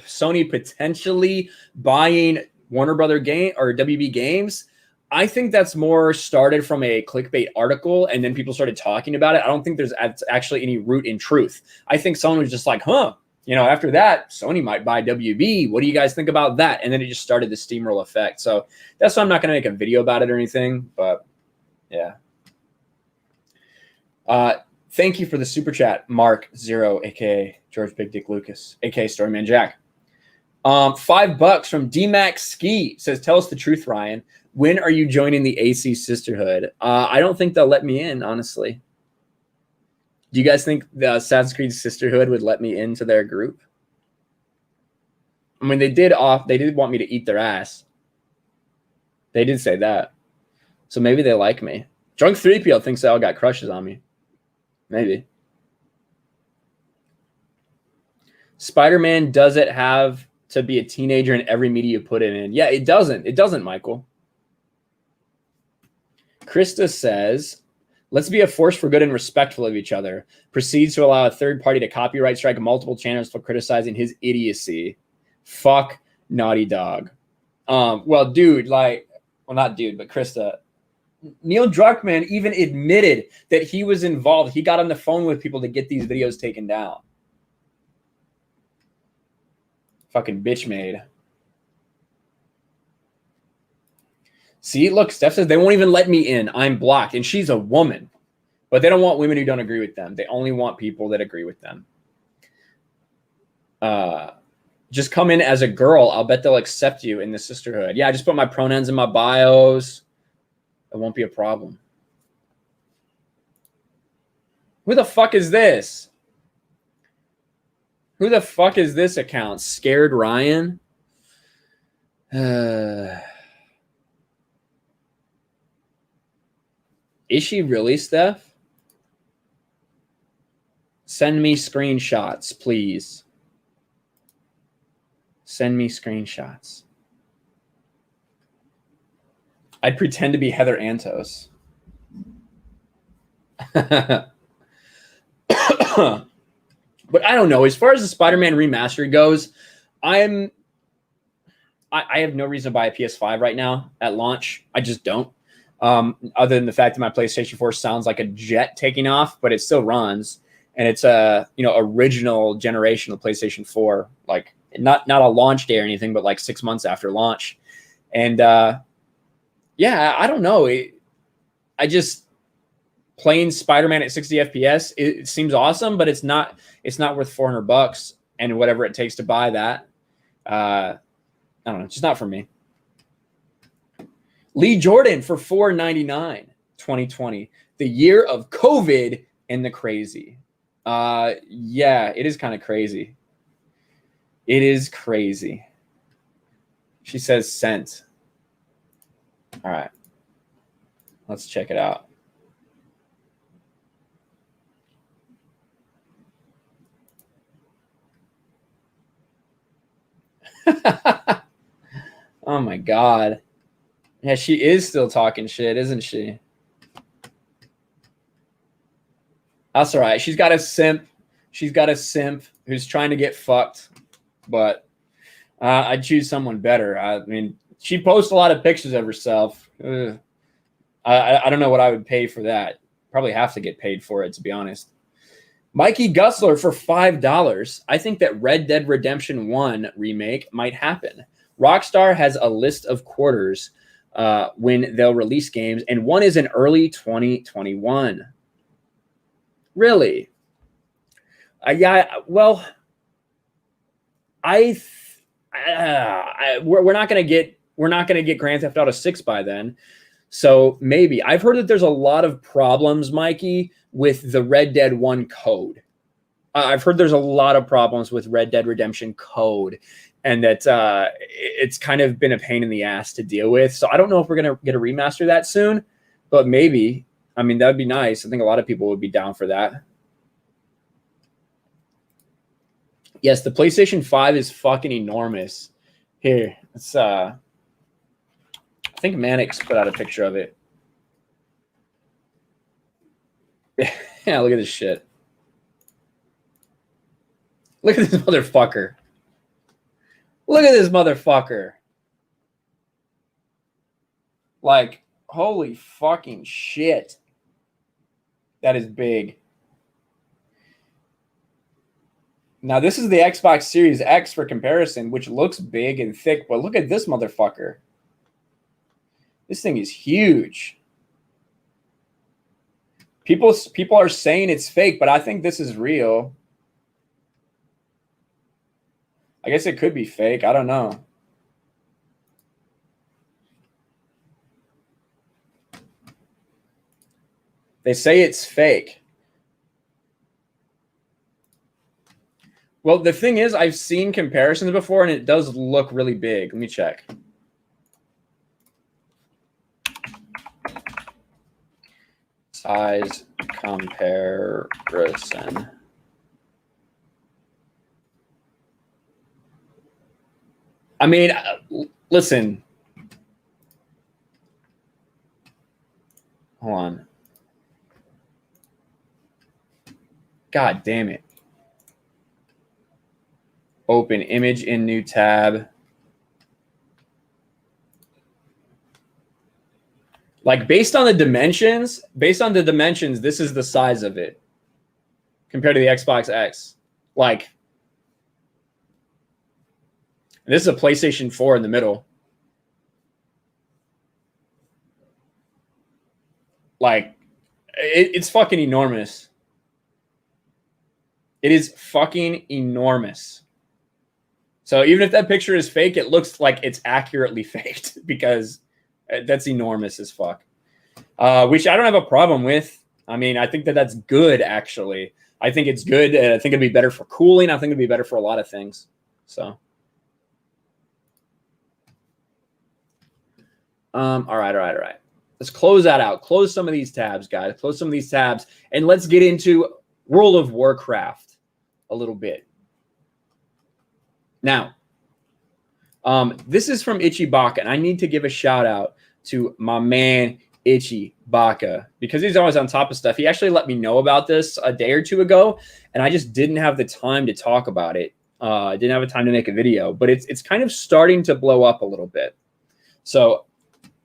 Sony potentially buying Warner Brother Game or WB Games. I think that's more started from a clickbait article, and then people started talking about it. I don't think there's actually any root in truth. I think someone was just like, after that, Sony might buy WB. What do you guys think about that? And then it just started the steamroll effect. So that's why I'm not going to make a video about it or anything. But yeah. Thank you for the super chat, Mark Zero, aka George Big Dick Lucas, aka Storyman Jack. $5 from DMAX Ski says, tell us the truth, Ryan. When are you joining the AC Sisterhood? I don't think they'll let me in, honestly. Do you guys think the Assassin's Creed Sisterhood would let me into their group? I mean, they did want me to eat their ass. They did say that. So maybe they like me. Drunk 3PO thinks they all got crushes on me. Maybe. Spider-Man, does it have to be a teenager in every media you put it in? Yeah, it doesn't. It doesn't, Michael. Krista says, let's be a force for good and respectful of each other. Proceeds to allow a third party to copyright strike multiple channels for criticizing his idiocy. Fuck Naughty Dog. Well, dude, not dude, but Krista. Neil Druckmann even admitted that he was involved. He got on the phone with people to get these videos taken down. Fucking bitch made. See, look, Steph says they won't even let me in. I'm blocked. And she's a woman. But they don't want women who don't agree with them. They only want people that agree with them. Just come in as a girl. I'll bet they'll accept you in the sisterhood. Yeah, I just put my pronouns in my bios. It won't be a problem. Who the fuck is this? Who the fuck is this account? Scared Ryan? Is she really, Steph? Send me screenshots, please. Send me screenshots. I'd pretend to be Heather Antos. But I don't know. As far as the Spider-Man remaster goes, I have no reason to buy a PS5 right now at launch. I just don't. Other than the fact that my PlayStation 4 sounds like a jet taking off, but it still runs. And it's a original generation of PlayStation 4, like not a launch day or anything, but like 6 months after launch. And yeah, I don't know. I just playing Spider-Man at 60 FPS. It seems awesome, but it's not worth $400 and whatever it takes to buy that. I don't know. It's just not for me. Lee Jordan for $4.99, 2020, the year of COVID and the crazy. Yeah, it is kind of crazy. It is crazy. She says sent. All right. Let's check it out. Oh my God. Yeah, she is still talking shit, isn't she? That's all right. She's got a simp. She's got a simp who's trying to get fucked. But I'd choose someone better. I mean, she posts a lot of pictures of herself. I don't know what I would pay for that. Probably have to get paid for it, to be honest. Mikey Gussler for $5. I think that Red Dead Redemption 1 remake might happen. Rockstar has a list of quarters when they'll release games, and one is in early 2021. Really? Yeah. Well, we're not gonna get Grand Theft Auto 6 by then. So maybe. I've heard that there's a lot of problems, Mikey, with the Red Dead 1 code. I've heard there's a lot of problems with Red Dead Redemption code, and that it's kind of been a pain in the ass to deal with. So I don't know if we're going to get a remaster that soon, but maybe. I mean, that would be nice. I think a lot of people would be down for that. Yes, the PlayStation 5 is fucking enormous. Here, it's I think Mannix put out a picture of it. Yeah, look at this shit. Look at this motherfucker. Look at this motherfucker. Like, holy fucking shit. That is big. Now, this is the Xbox Series X for comparison, which looks big and thick, but look at this motherfucker. This thing is huge. People are saying it's fake, but I think this is real. I guess it could be fake. I don't know. They say it's fake. Well, the thing is, I've seen comparisons before, and it does look really big. Let me check. Size comparison. I mean, listen. Hold on. God damn it. Open image in new tab. Like based on the dimensions, this is the size of it compared to the Xbox X. Like, This is a PlayStation 4 in the middle. Like, it's fucking enormous. It is fucking enormous. So even if that picture is fake, it looks like it's accurately faked because that's enormous as fuck. Which I don't have a problem with. I mean, I think that that's good, actually. I think it's good. I think it'd be better for cooling. I think it'd be better for a lot of things. So, all right. Let's close that out. Close some of these tabs, guys. Close some of these tabs, and let's get into World of Warcraft a little bit. Now, this is from Itchy Baka, and I need to give a shout out to my man Itchy Baka because he's always on top of stuff. He actually let me know about this a day or two ago, and I just didn't have the time to talk about it. I didn't have the time to make a video, but it's kind of starting to blow up a little bit. So,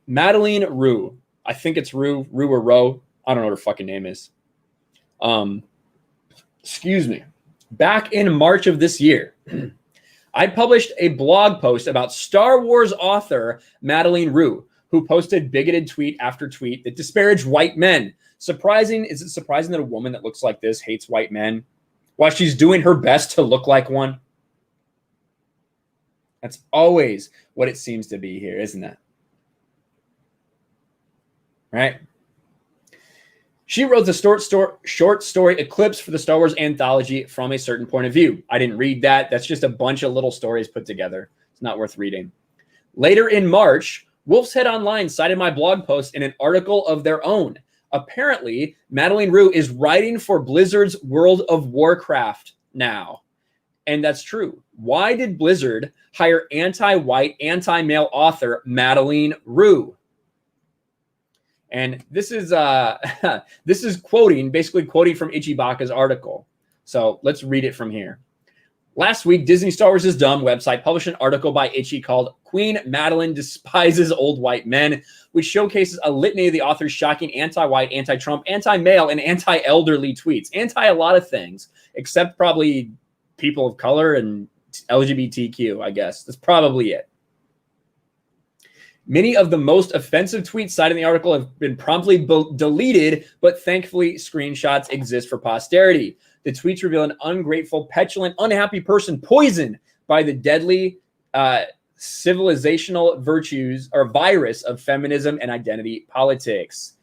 Madeline Rue. I think it's Rue or Roe. I don't know what her fucking name is. Excuse me. Back in March of this year, I published a blog post about Star Wars author Madeline Rue, who posted bigoted tweet after tweet that disparaged white men. Surprising? Is it surprising that a woman that looks like this hates white men while she's doing her best to look like one? That's always what it seems to be here, isn't it? Right? She wrote the short story Eclipse for the Star Wars anthology from a certain point of view. I didn't read that. That's just a bunch of little stories put together. It's not worth reading. Later in March, Wolf's Head Online cited my blog post in an article of their own. Apparently, Madeline Rue is writing for Blizzard's World of Warcraft now. And that's true. Why did Blizzard hire anti-white, anti-male author Madeline Rue? And this is basically quoting from Itchy Baka's article. So let's read it from here. Last week, Disney Star Wars is Dumb website published an article by Itchy called Queen Madeline Despises Old White Men, which showcases a litany of the author's shocking anti-white, anti-Trump, anti-male, and anti-elderly tweets. Anti a lot of things, except probably people of color and LGBTQ, I guess. That's probably it. Many of the most offensive tweets cited in the article have been promptly deleted, but thankfully screenshots exist for posterity. The tweets reveal an ungrateful, petulant, unhappy person poisoned by the deadly civilizational virtues or virus of feminism and identity politics.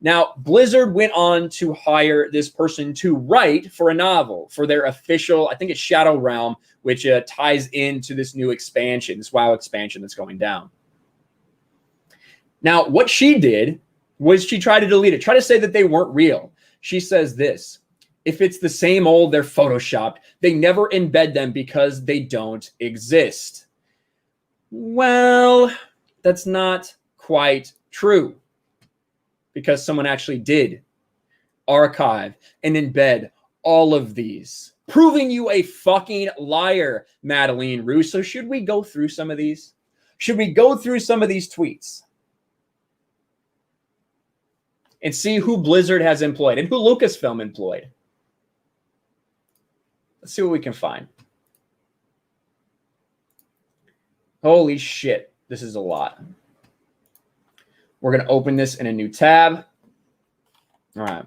Now, Blizzard went on to hire this person to write for a novel for their official, I think it's Shadow Realm, which ties into this new expansion, this WoW expansion that's going down. Now, what she did was she tried to delete it, try to say that they weren't real. She says this: if it's the same old, they're photoshopped. They never embed them because they don't exist. Well, that's not quite true, because someone actually did archive and embed all of these, proving you a fucking liar, Madeline Rue. So should we go through some of these? Should we go through some of these tweets and see who Blizzard has employed and who Lucasfilm employed? Let's see what we can find. Holy shit, this is a lot. We're going to open this in a new tab. All right.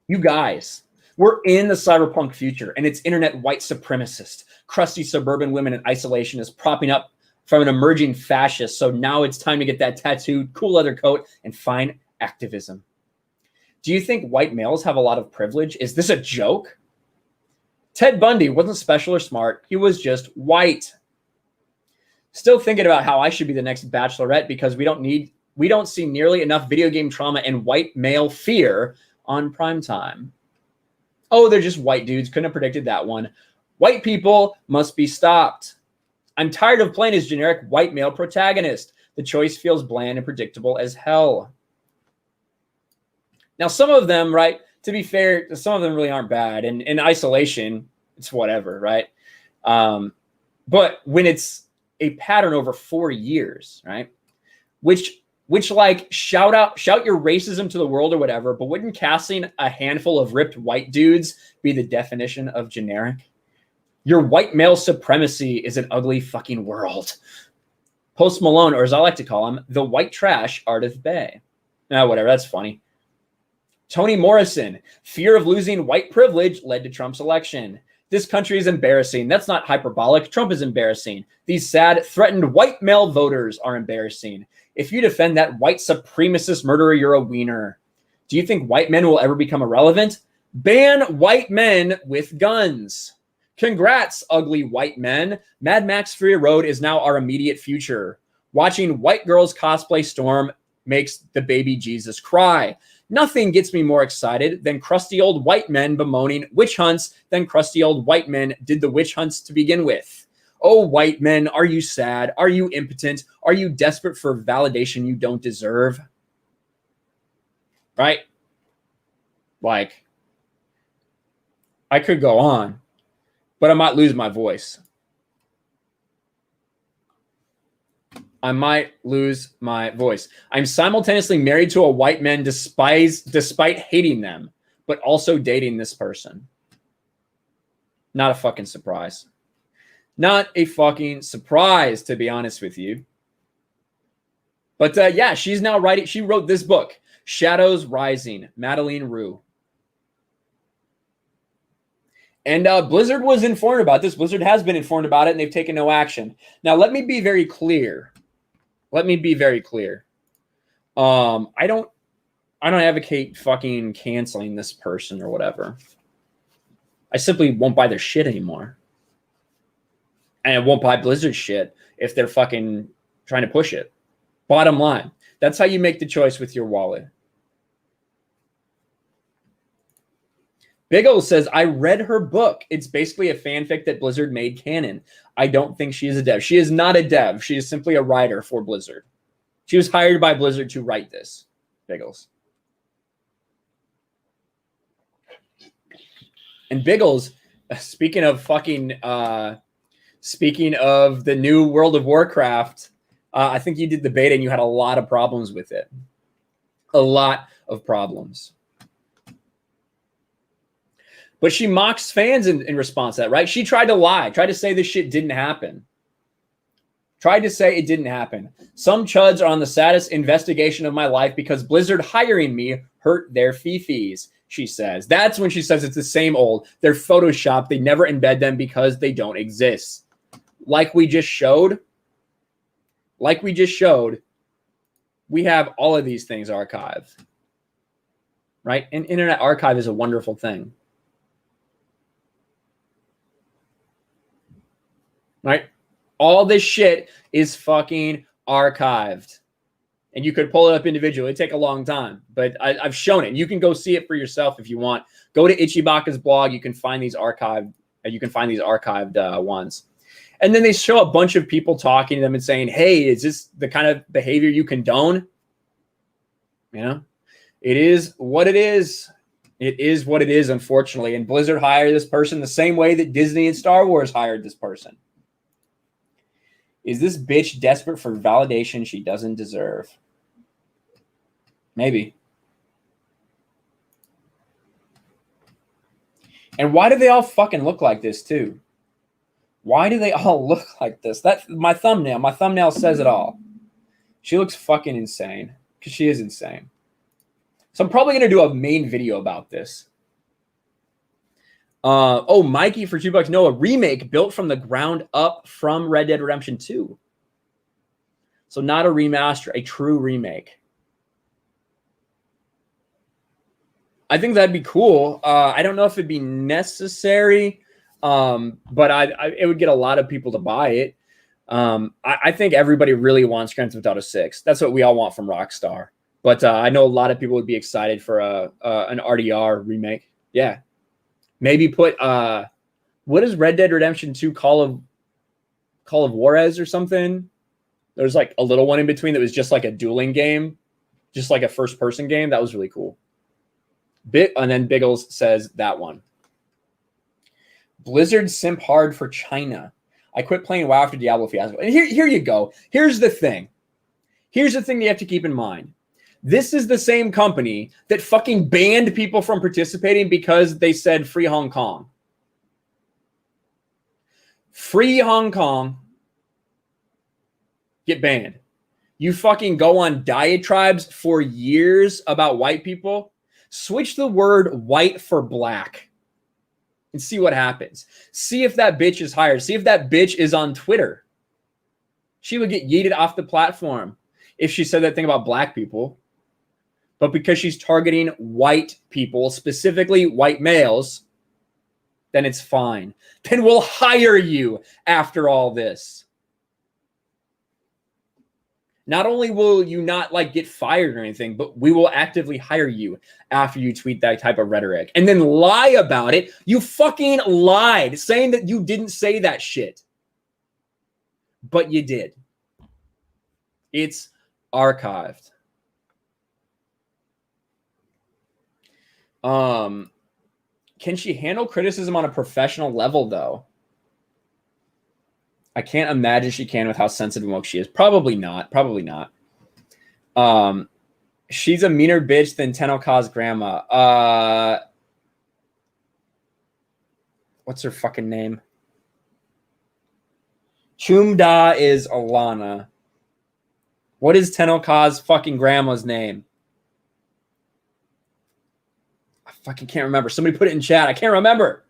You guys, we're in the cyberpunk future, and it's internet white supremacist, crusty suburban women in isolation is propping up from an emerging fascist. So now it's time to get that tattooed, cool leather coat, and find activism. Do you think white males have a lot of privilege? Is this a joke? Ted Bundy wasn't special or smart. He was just white. Still thinking about how I should be the next Bachelorette because we don't see nearly enough video game trauma and white male fear on primetime. Oh, they're just white dudes. Couldn't have predicted that one. White people must be stopped. I'm tired of playing as generic white male protagonist. The choice feels bland and predictable as hell. Now, some of them, right, to be fair, some of them really aren't bad. And in isolation, it's whatever, right? But when it's a pattern over 4 years, right, which like shout your racism to the world or whatever, but wouldn't casting a handful of ripped white dudes be the definition of generic? Your white male supremacy is an ugly fucking world. Post Malone, or as I like to call him, the white trash Ardith Bay. Whatever, that's funny. Toni Morrison, fear of losing white privilege led to Trump's election. This country is embarrassing. That's not hyperbolic. Trump is embarrassing. These sad, threatened white male voters are embarrassing. If you defend that white supremacist murderer, you're a wiener. Do you think white men will ever become irrelevant? Ban white men with guns. Congrats, ugly white men. Mad Max Fury Road is now our immediate future. Watching white girls cosplay Storm makes the baby Jesus cry. Nothing gets me more excited than crusty old white men bemoaning witch hunts than crusty old white men did the witch hunts to begin with. Oh, white men, are you sad? Are you impotent? Are you desperate for validation you don't deserve? Right? Like, I could go on, but I might lose my voice. I might lose my voice. I'm simultaneously married to a white man despite hating them, but also dating this person. Not a fucking surprise. Not a fucking surprise, to be honest with you. But yeah, she's now writing. She wrote this book, Shadows Rising, Madeleine Roux. And Blizzard was informed about this. Blizzard has been informed about it, and they've taken no action. Now, let me be very clear. I don't advocate fucking canceling this person or whatever. I simply won't buy their shit anymore. And I won't buy Blizzard shit if they're fucking trying to push it. Bottom line. That's how you make the choice with your wallet. Big O says, I read her book. It's basically a fanfic that Blizzard made canon. I don't think she is a dev. She is not a dev. She is simply a writer for Blizzard. She was hired by Blizzard to write this. Biggles. And Biggles, speaking of the new World of Warcraft, I think you did the beta and you had a lot of problems with it. A lot of problems. But she mocks fans in response to that, right? She tried to lie, tried to say this shit didn't happen. Tried to say it didn't happen. Some chuds are on the saddest investigation of my life because Blizzard hiring me hurt their fee-fees, she says. That's when she says it's the same old. They're Photoshopped. They never embed them because they don't exist. Like we just showed, we have all of these things archived, right? And Internet Archive is a wonderful thing. Right? All this shit is fucking archived. And you could pull it up individually. It'd take a long time. But I've shown it. You can go see it for yourself if you want. Go to Ichibaka's blog. You can find these archived ones. And then they show a bunch of people talking to them and saying, hey, is this the kind of behavior you condone? You know? It is what it is. It is what it is, unfortunately. And Blizzard hired this person the same way that Disney and Star Wars hired this person. Is this bitch desperate for validation she doesn't deserve? Maybe. And why do they all fucking look like this, too? Why do they all look like this? That's my thumbnail. My thumbnail says it all. She looks fucking insane. Because she is insane. So I'm probably going to do a main video about this. Oh, Mikey for $2. No, a remake built from the ground up from Red Dead Redemption 2. So not a remaster, a true remake. I think that'd be cool. I don't know if it'd be necessary, but it would get a lot of people to buy it. I think everybody really wants Grand Theft Auto 6. That's what we all want from Rockstar. But I know a lot of people would be excited for an RDR remake. Yeah. Maybe put what is Red Dead Redemption 2 Call of Juarez or something? There's like a little one in between that was just like a dueling game, just like a first-person game. That was really cool. And then Biggles says that one. Blizzard simp hard for China. I quit playing WoW after Diablo Fiasco. And here you go. Here's the thing. Here's the thing you have to keep in mind. This is the same company that fucking banned people from participating because they said free Hong Kong. Free Hong Kong. Get banned. You fucking go on diatribes for years about white people. Switch the word white for black and see what happens. See if that bitch is hired. See if that bitch is on Twitter. She would get yeeted off the platform if she said that thing about black people. But because she's targeting white people, specifically white males, then it's fine. Then we'll hire you after all this. Not only will you not like get fired or anything, but we will actively hire you after you tweet that type of rhetoric and then lie about it. You fucking lied saying that you didn't say that shit. But you did. It's archived. Can she handle criticism on a professional level, though? I can't imagine she can with how sensitive and woke she is. Probably not. Probably not. She's a meaner bitch than Tenoka's grandma. What's her fucking name? Chumda is Alana. What is Tenoka's fucking grandma's name? I fucking can't remember. Somebody put it in chat. I can't remember.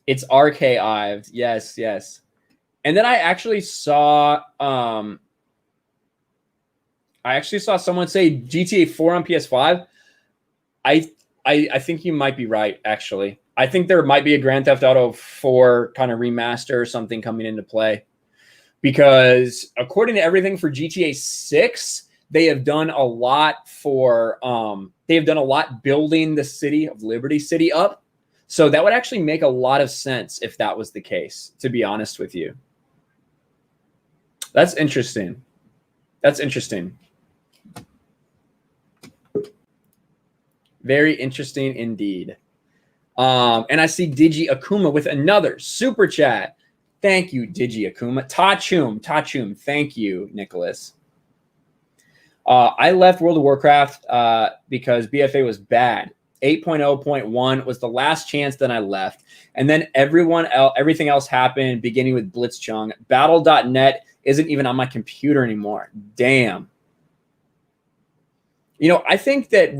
It's archived. Yes, yes. And then I actually saw someone say GTA 4 on PS5. I think you might be right, actually. I think there might be a Grand Theft Auto 4 kind of remaster or something coming into play. Because according to everything for GTA 6, they have done a lot for building the city of Liberty City up. So that would actually make a lot of sense if that was the case, to be honest with you. That's interesting. That's interesting. Very interesting indeed. And I see Digi Akuma with another super chat. Thank you, Digi Akuma. Tachum. Thank you, Nicholas. I left World of Warcraft because BFA was bad. 8.0.1 was the last chance that I left. And then everything else happened, beginning with Blitzchung. Battle.net isn't even on my computer anymore. Damn. You know, I think that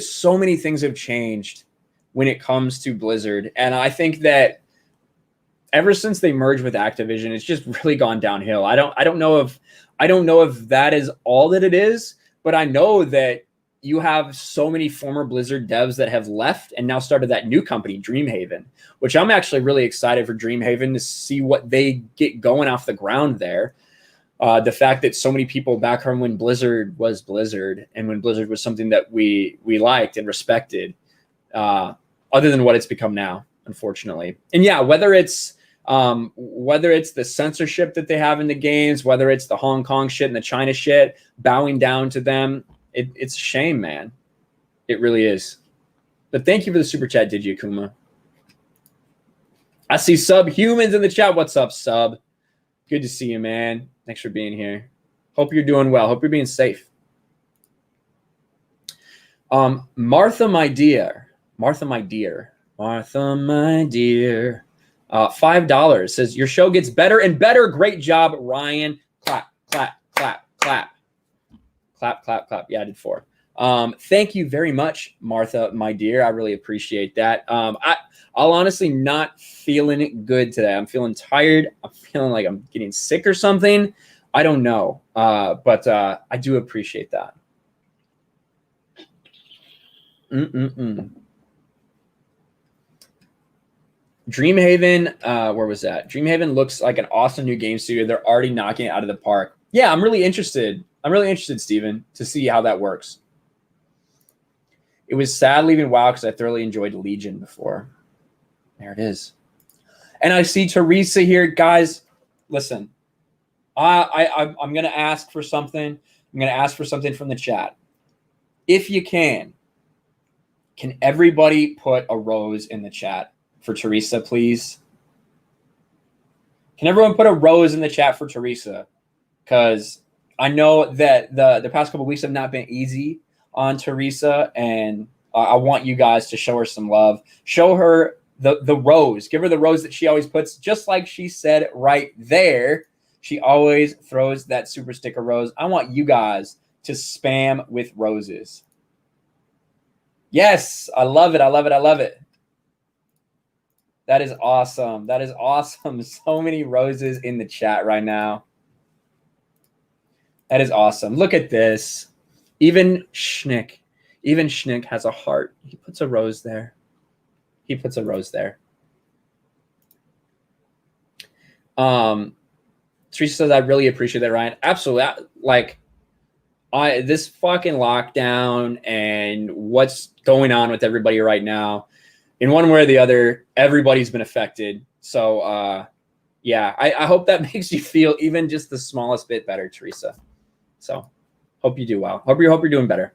so many things have changed when it comes to Blizzard. And I think that ever since they merged with Activision, it's just really gone downhill. I don't know if that is all that it is, but I know that you have so many former Blizzard devs that have left and now started that new company, Dreamhaven, which I'm actually really excited for Dreamhaven to see what they get going off the ground there. The fact that so many people back from when Blizzard was Blizzard and when Blizzard was something that we liked and respected, other than what it's become now, unfortunately. And yeah, whether it's the censorship that they have in the games, whether it's the Hong Kong shit and the China shit, bowing down to them, it's a shame, man. It really is. But thank you for the super chat, Digi Akuma. I see Subhumans in the chat. What's up, Sub? Good to see you, man. Thanks for being here. Hope you're doing well. Hope you're being safe. Martha, my dear. $5 says, your show gets better and better. Great job, Ryan. Clap, clap, clap, clap. Clap, clap, clap. Yeah, I did 4. Thank you very much, Martha, my dear. I really appreciate that. I'll honestly not feeling good today. I'm feeling tired. I'm feeling like I'm getting sick or something. I don't know. But I do appreciate that. Dreamhaven, where was that? Dreamhaven looks like an awesome new game studio. They're already knocking it out of the park. Yeah, I'm really interested. Steven, to see how that works. It was sad leaving WoW because I thoroughly enjoyed Legion before. There it is. And I see Teresa here. Guys, listen. I'm going to ask for something. I'm going to ask for something from the chat. If you can everybody put a rose in the chat for Teresa, please? Can everyone put a rose in the chat for Teresa? Because I know that the past couple of weeks have not been easy on Teresa, and I want you guys to show her some love. Show her the rose. Give her the rose that she always puts, just like she said right there. She always throws that super sticker rose. I want you guys to spam with roses. Yes, I love it. I love it. I love it. That is awesome. That is awesome. So many roses in the chat right now. That is awesome. Look at this. Even Schnick has a heart. He puts a rose there. He puts a rose there. Teresa says, I really appreciate that, Ryan. Absolutely. Like, this fucking lockdown and what's going on with everybody right now, in one way or the other, everybody's been affected. So, yeah, I hope that makes you feel even just the smallest bit better, Teresa. So, hope you do well. Hope you're doing better.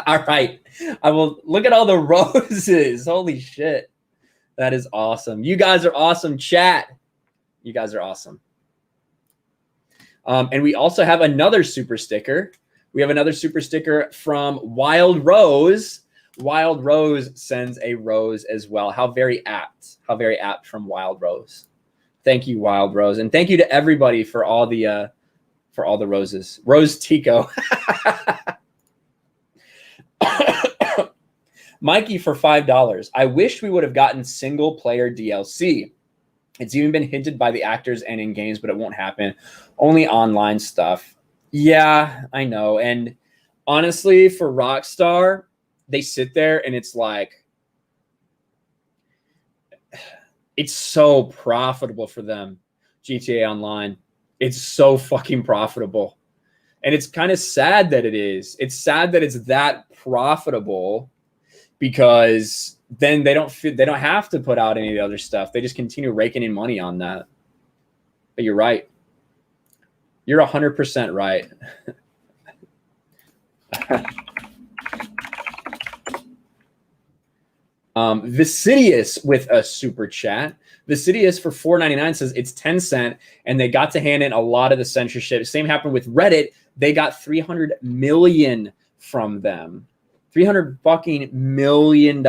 All right. I will look at all the roses. Holy shit. That is awesome. You guys are awesome, chat. You guys are awesome. And we also have another super sticker. We have another super sticker from Wild Rose. Wild Rose sends a rose as well. How very apt. How very apt from Wild Rose. Thank you, Wild Rose. And thank you to everybody for all the roses. Rose Tico. Mikey for $5. I wish we would have gotten single player DLC. It's even been hinted by the actors and in games, but it won't happen. Only online stuff. Yeah, I know. And honestly, for Rockstar, they sit there and it's like, it's so profitable for them. GTA Online. It's so fucking profitable. And it's kind of sad that it is. It's sad that it's that profitable, because then they don't have to put out any of the other stuff. They just continue raking in money on that. But you're right. You're 100% right. Vicidius with a super chat. Vicidius for $4.99 says it's 10 cents, and they got to hand in a lot of the censorship. Same happened with Reddit. They got 300 million from them. $300 fucking million.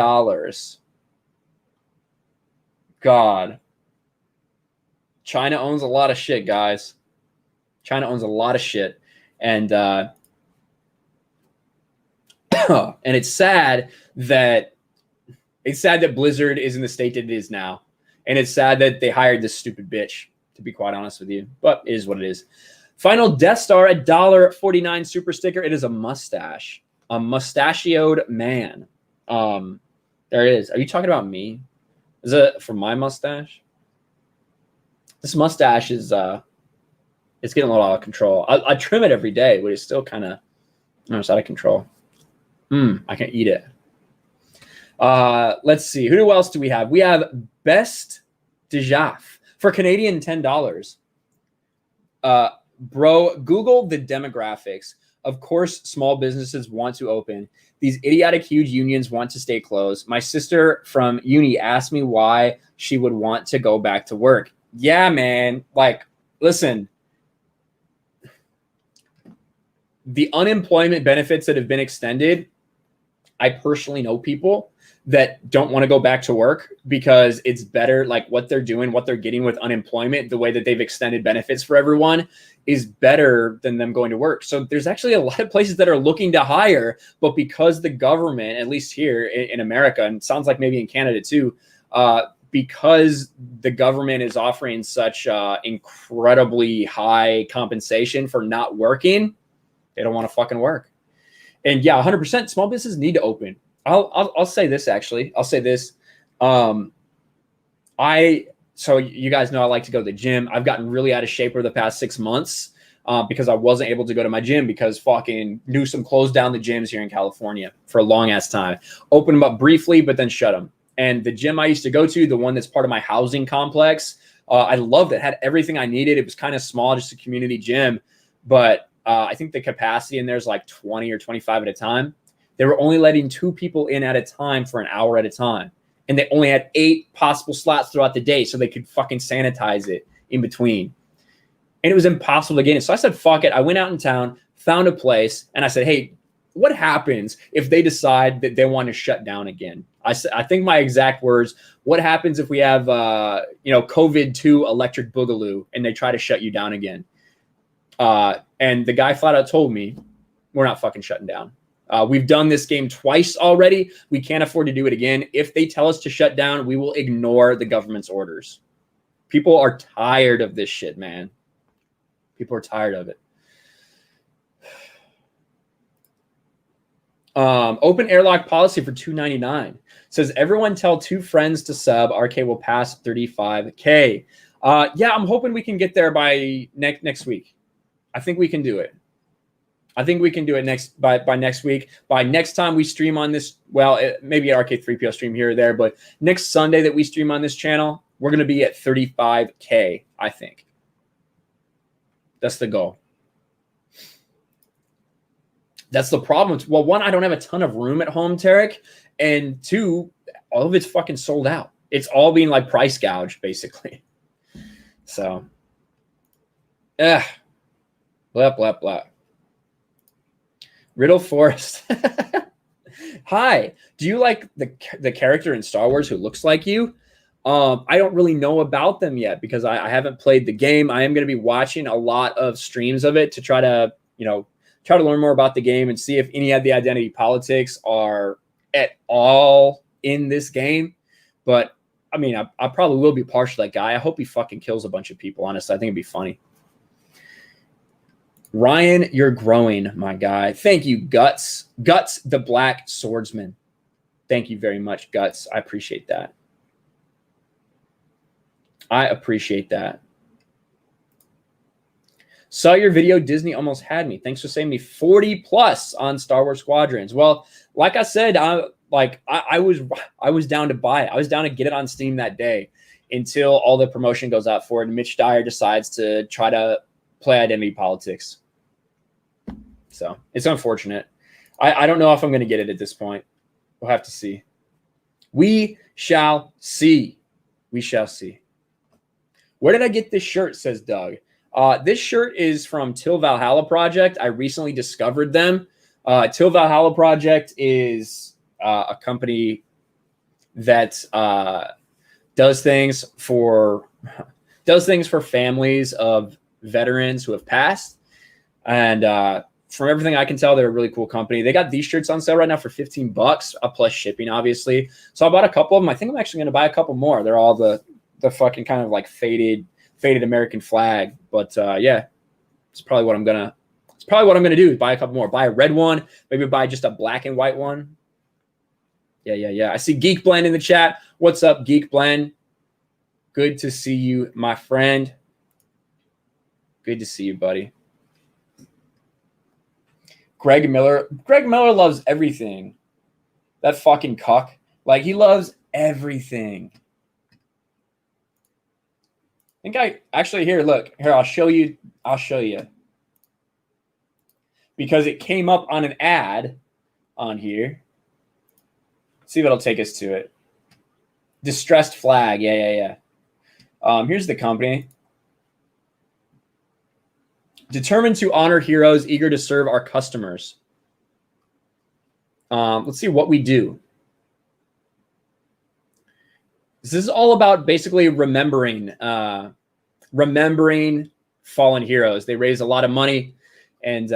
God. China owns a lot of shit, guys. China owns a lot of shit. And and it's sad that Blizzard is in the state that it is now. And it's sad that they hired this stupid bitch, to be quite honest with you. But it is what it is. Final Death Star, $1.49 super sticker. It is a mustache. A mustachioed man. There it is. Are you talking about me? Is it for my mustache? This mustache is it's getting a little out of control. I trim it every day, but it's still kind of, it's out of control. I can eat it. Let's see. Who else do we have? We have Best Dijaf for Canadian $10. Bro, Google the demographics. Of course, small businesses want to open. These idiotic huge unions want to stay closed. My sister from uni asked me why she would want to go back to work. Yeah, man. Like, listen, the unemployment benefits that have been extended, I personally know people that don't want to go back to work because it's better. Like what they're doing, what they're getting with unemployment, the way that they've extended benefits for everyone is better than them going to work. So there's actually a lot of places that are looking to hire, but because the government, at least here in America, and it sounds like maybe in Canada too, because the government is offering such incredibly high compensation for not working, they don't want to fucking work. And yeah, 100% small businesses need to open. I'll say this, actually. I'll say this. So you guys know I like to go to the gym. I've gotten really out of shape over the past 6 months because I wasn't able to go to my gym because fucking Newsom closed down the gyms here in California for a long ass time. Opened them up briefly, but then shut them. And the gym I used to go to, the one that's part of my housing complex, I loved it. Had everything I needed. It was kind of small, just a community gym. But I think the capacity in there is like 20 or 25 at a time. They were only letting 2 people in at a time for an hour at a time. And they only had 8 possible slots throughout the day so they could fucking sanitize it in between. And it was impossible to get in. So I said, fuck it. I went out in town, found a place, and I said, hey, what happens if they decide that they want to shut down again? I think my exact words, what happens if we have, COVID-2 electric boogaloo and they try to shut you down again? And the guy flat out told me, we're not fucking shutting down. We've done this game twice already. We can't afford to do it again. If they tell us to shut down, we will ignore the government's orders. People are tired of this shit, man. People are tired of it. Open airlock policy for $2.99 says everyone tell 2 friends to sub. RK will pass 35K. Yeah, I'm hoping we can get there by next week. I think we can do it. I think we can do it by next week. By next time we stream on this, well, maybe an RK3PO stream here or there, but next Sunday that we stream on this channel, we're going to be at 35K, I think. That's the goal. That's the problem. Well, 1, I don't have a ton of room at home, Tarek. And 2, all of it's fucking sold out. It's all being like price gouged, basically. So, blah, blah, blah. Riddle Forest. Hi. Do you like the character in Star Wars who looks like you? I don't really know about them yet because I haven't played the game. I am going to be watching a lot of streams of it to try to, try to learn more about the game and see if any of the identity politics are at all in this game. But I mean, I probably will be partial to that guy. I hope he fucking kills a bunch of people. Honestly, I think it'd be funny. Ryan, you're growing, my guy. Thank you, Guts. Guts, the Black Swordsman. Thank you very much, Guts. I appreciate that. I appreciate that. Saw your video. Disney almost had me. Thanks for saving me 40+ on Star Wars Squadrons. Well, like I said, I was down to buy it. I was down to get it on Steam that day until all the promotion goes out for it. And Mitch Dyer decides to try to play identity politics. So it's unfortunate. I don't know if I'm going to get it at this point. We'll have to see. We shall see. We shall see. Where did I get this shirt, says Doug. This shirt is from Till Valhalla Project. I recently discovered them. Till Valhalla Project is a company that does things for families of veterans who have passed. And from everything I can tell, they're a really cool company. They got these shirts on sale right now for $15 plus shipping, obviously. So I bought a couple of them. I think I'm actually going to buy a couple more. They're all the fucking kind of like faded American flag. But yeah, it's probably what I'm gonna do is buy a couple more. Buy a red one, maybe buy just a black and white one. Yeah. I see Geek Blend in the chat. What's up, Geek Blend? Good to see you, my friend. Good to see you, buddy. Greg Miller loves everything. That fucking cuck. Like, he loves everything. I think look, I'll show you. Because it came up on an ad on here. See if it'll take us to it. Distressed Flag. Yeah. Here's the company. Determined to honor heroes, eager to serve our customers. Let's see what we do. This is all about basically remembering fallen heroes. They raise a lot of money and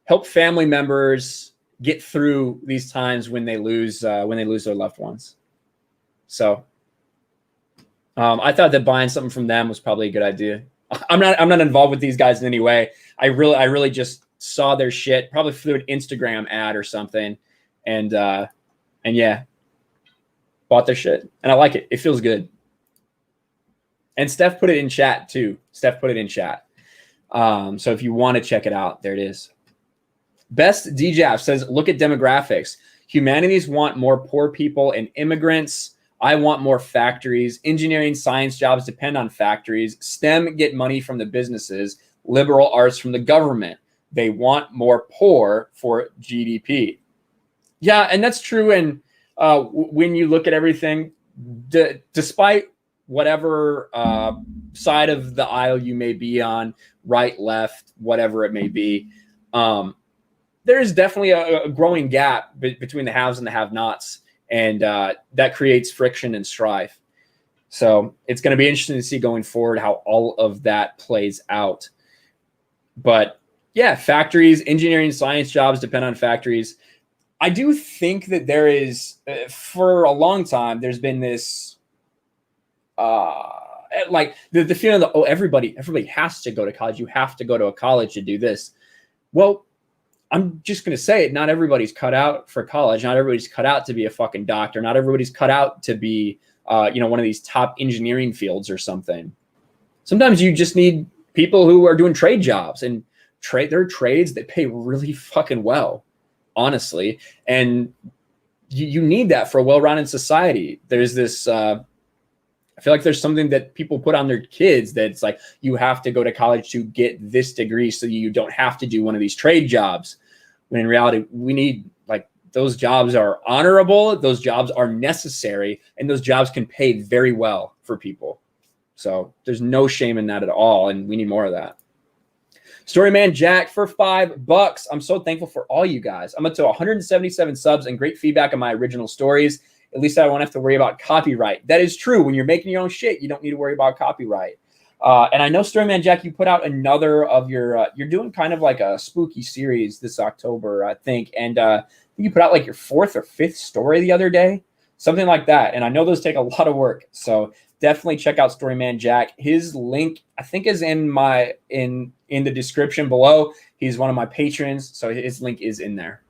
help family members get through these times when they lose their loved ones. So I thought that buying something from them was probably a good idea. I'm not involved with these guys in any way. I really just saw their shit probably through an Instagram ad or something, and yeah, bought their shit, and I like it. It feels good. And Steph put it in chat too. So if you want to check it out, there it is. Best DJAF says, look at demographics. Humanities want more poor people and immigrants. I want more factories. Engineering, science jobs depend on factories. STEM get money from the businesses. Liberal arts from the government. They want more poor for GDP. Yeah, and that's true. And when you look at everything, despite whatever side of the aisle you may be on, right, left, whatever it may be, there's definitely a growing gap between the haves and the have-nots, and that creates friction and strife. So it's going to be interesting to see going forward how all of that plays out. But yeah, factories, engineering, science jobs depend on factories. I do think that there is, for a long time, there's been this, like the feeling that, oh, everybody has to go to college. You have to go to a college to do this. Well, I'm just going to say it. Not everybody's cut out for college. Not everybody's cut out to be a fucking doctor. Not everybody's cut out to be, you know, one of these top engineering fields or something. Sometimes you just need people who are doing trade jobs, and there are trades that pay really fucking well, honestly. And you need that for a well-rounded society. There's this, I feel like there's something that people put on their kids that's like, you have to go to college to get this degree so you don't have to do one of these trade jobs. When in reality, we need, like, those jobs are honorable, those jobs are necessary, and those jobs can pay very well for people. So there's no shame in that at all, and we need more of that. Storyman Jack for $5. I'm so thankful for all you guys. I'm up to 177 subs and great feedback on my original stories. At least I won't have to worry about copyright. That is true. When you're making your own shit, you don't need to worry about copyright. And I know, Storyman Jack, you put out another of your, you're doing kind of like a spooky series this October, I think. And you put out like your 4th or 5th story the other day, something like that. And I know those take a lot of work. So definitely check out Storyman Jack. His link, I think, is in my, in the description below. He's one of my patrons, so his link is in there.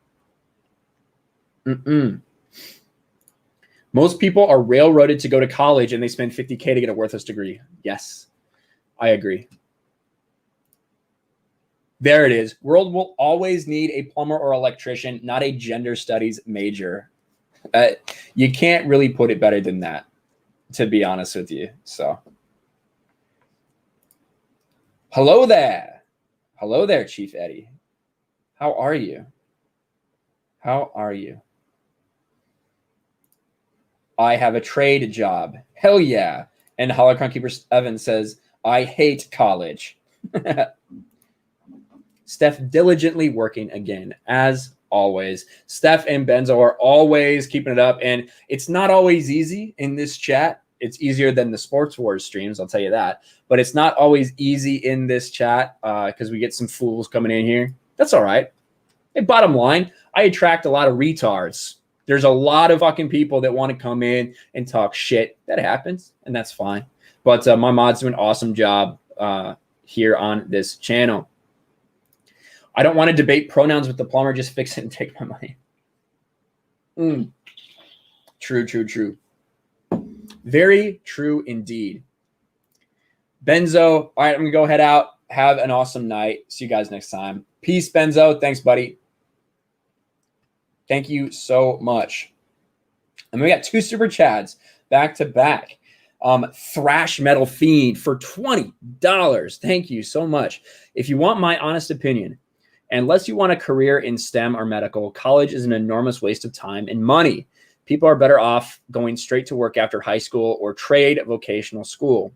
Most people are railroaded to go to college and they spend $50K to get a worthless degree. Yes, I agree. There it is. World will always need a plumber or electrician, not a gender studies major. You can't really put it better than that, to be honest with you. So, hello there. Hello there, Chief Eddie. How are you? How are you? I have a trade job. Hell yeah. And Holocron Keeper Evan says, I hate college. Steph diligently working again, as always. Steph and Benzo are always keeping it up. And it's not always easy in this chat. It's easier than the Sports Wars streams, I'll tell you that. But it's not always easy in this chat because we get some fools coming in here. That's all right. Hey, bottom line, I attract a lot of retards. There's a lot of fucking people that want to come in and talk shit. That happens, and that's fine. But my mods do an awesome job here on this channel. I don't want to debate pronouns with the plumber. Just fix it and take my money. True, true, true. Very true indeed. Benzo, all right, I'm going to go head out. Have an awesome night. See you guys next time. Peace, Benzo. Thanks, buddy. Thank you so much. And we got 2 super chats back to back. Thrash Metal Fiend for $20. Thank you so much. If you want my honest opinion, unless you want a career in STEM or medical, college is an enormous waste of time and money. People are better off going straight to work after high school or trade vocational school.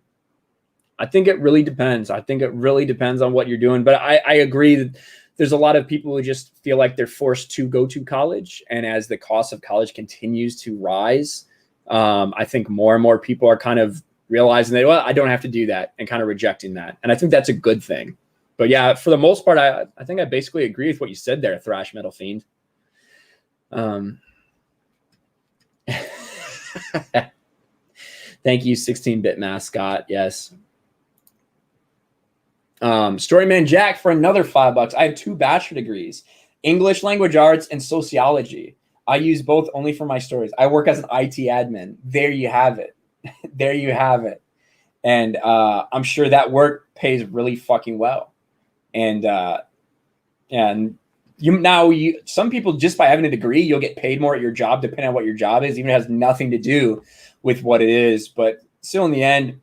I think it really depends. I think it really depends on what you're doing. But I agree that there's a lot of people who just feel like they're forced to go to college. And as the cost of college continues to rise, I think more and more people are kind of realizing that, well, I don't have to do that, and kind of rejecting that. And I think that's a good thing. But yeah, for the most part, I think I basically agree with what you said there, Thrash Metal Fiend. Thank you, 16-bit mascot. Yes. Storyman Jack for another $5. I have 2 bachelor degrees, English language arts and sociology. I use both only for my stories. I work as an IT admin. There you have it. There you have it. And I'm sure that work pays really fucking well. And some people, just by having a degree, you'll get paid more at your job, depending on what your job is, even if it has nothing to do with what it is. But still, in the end,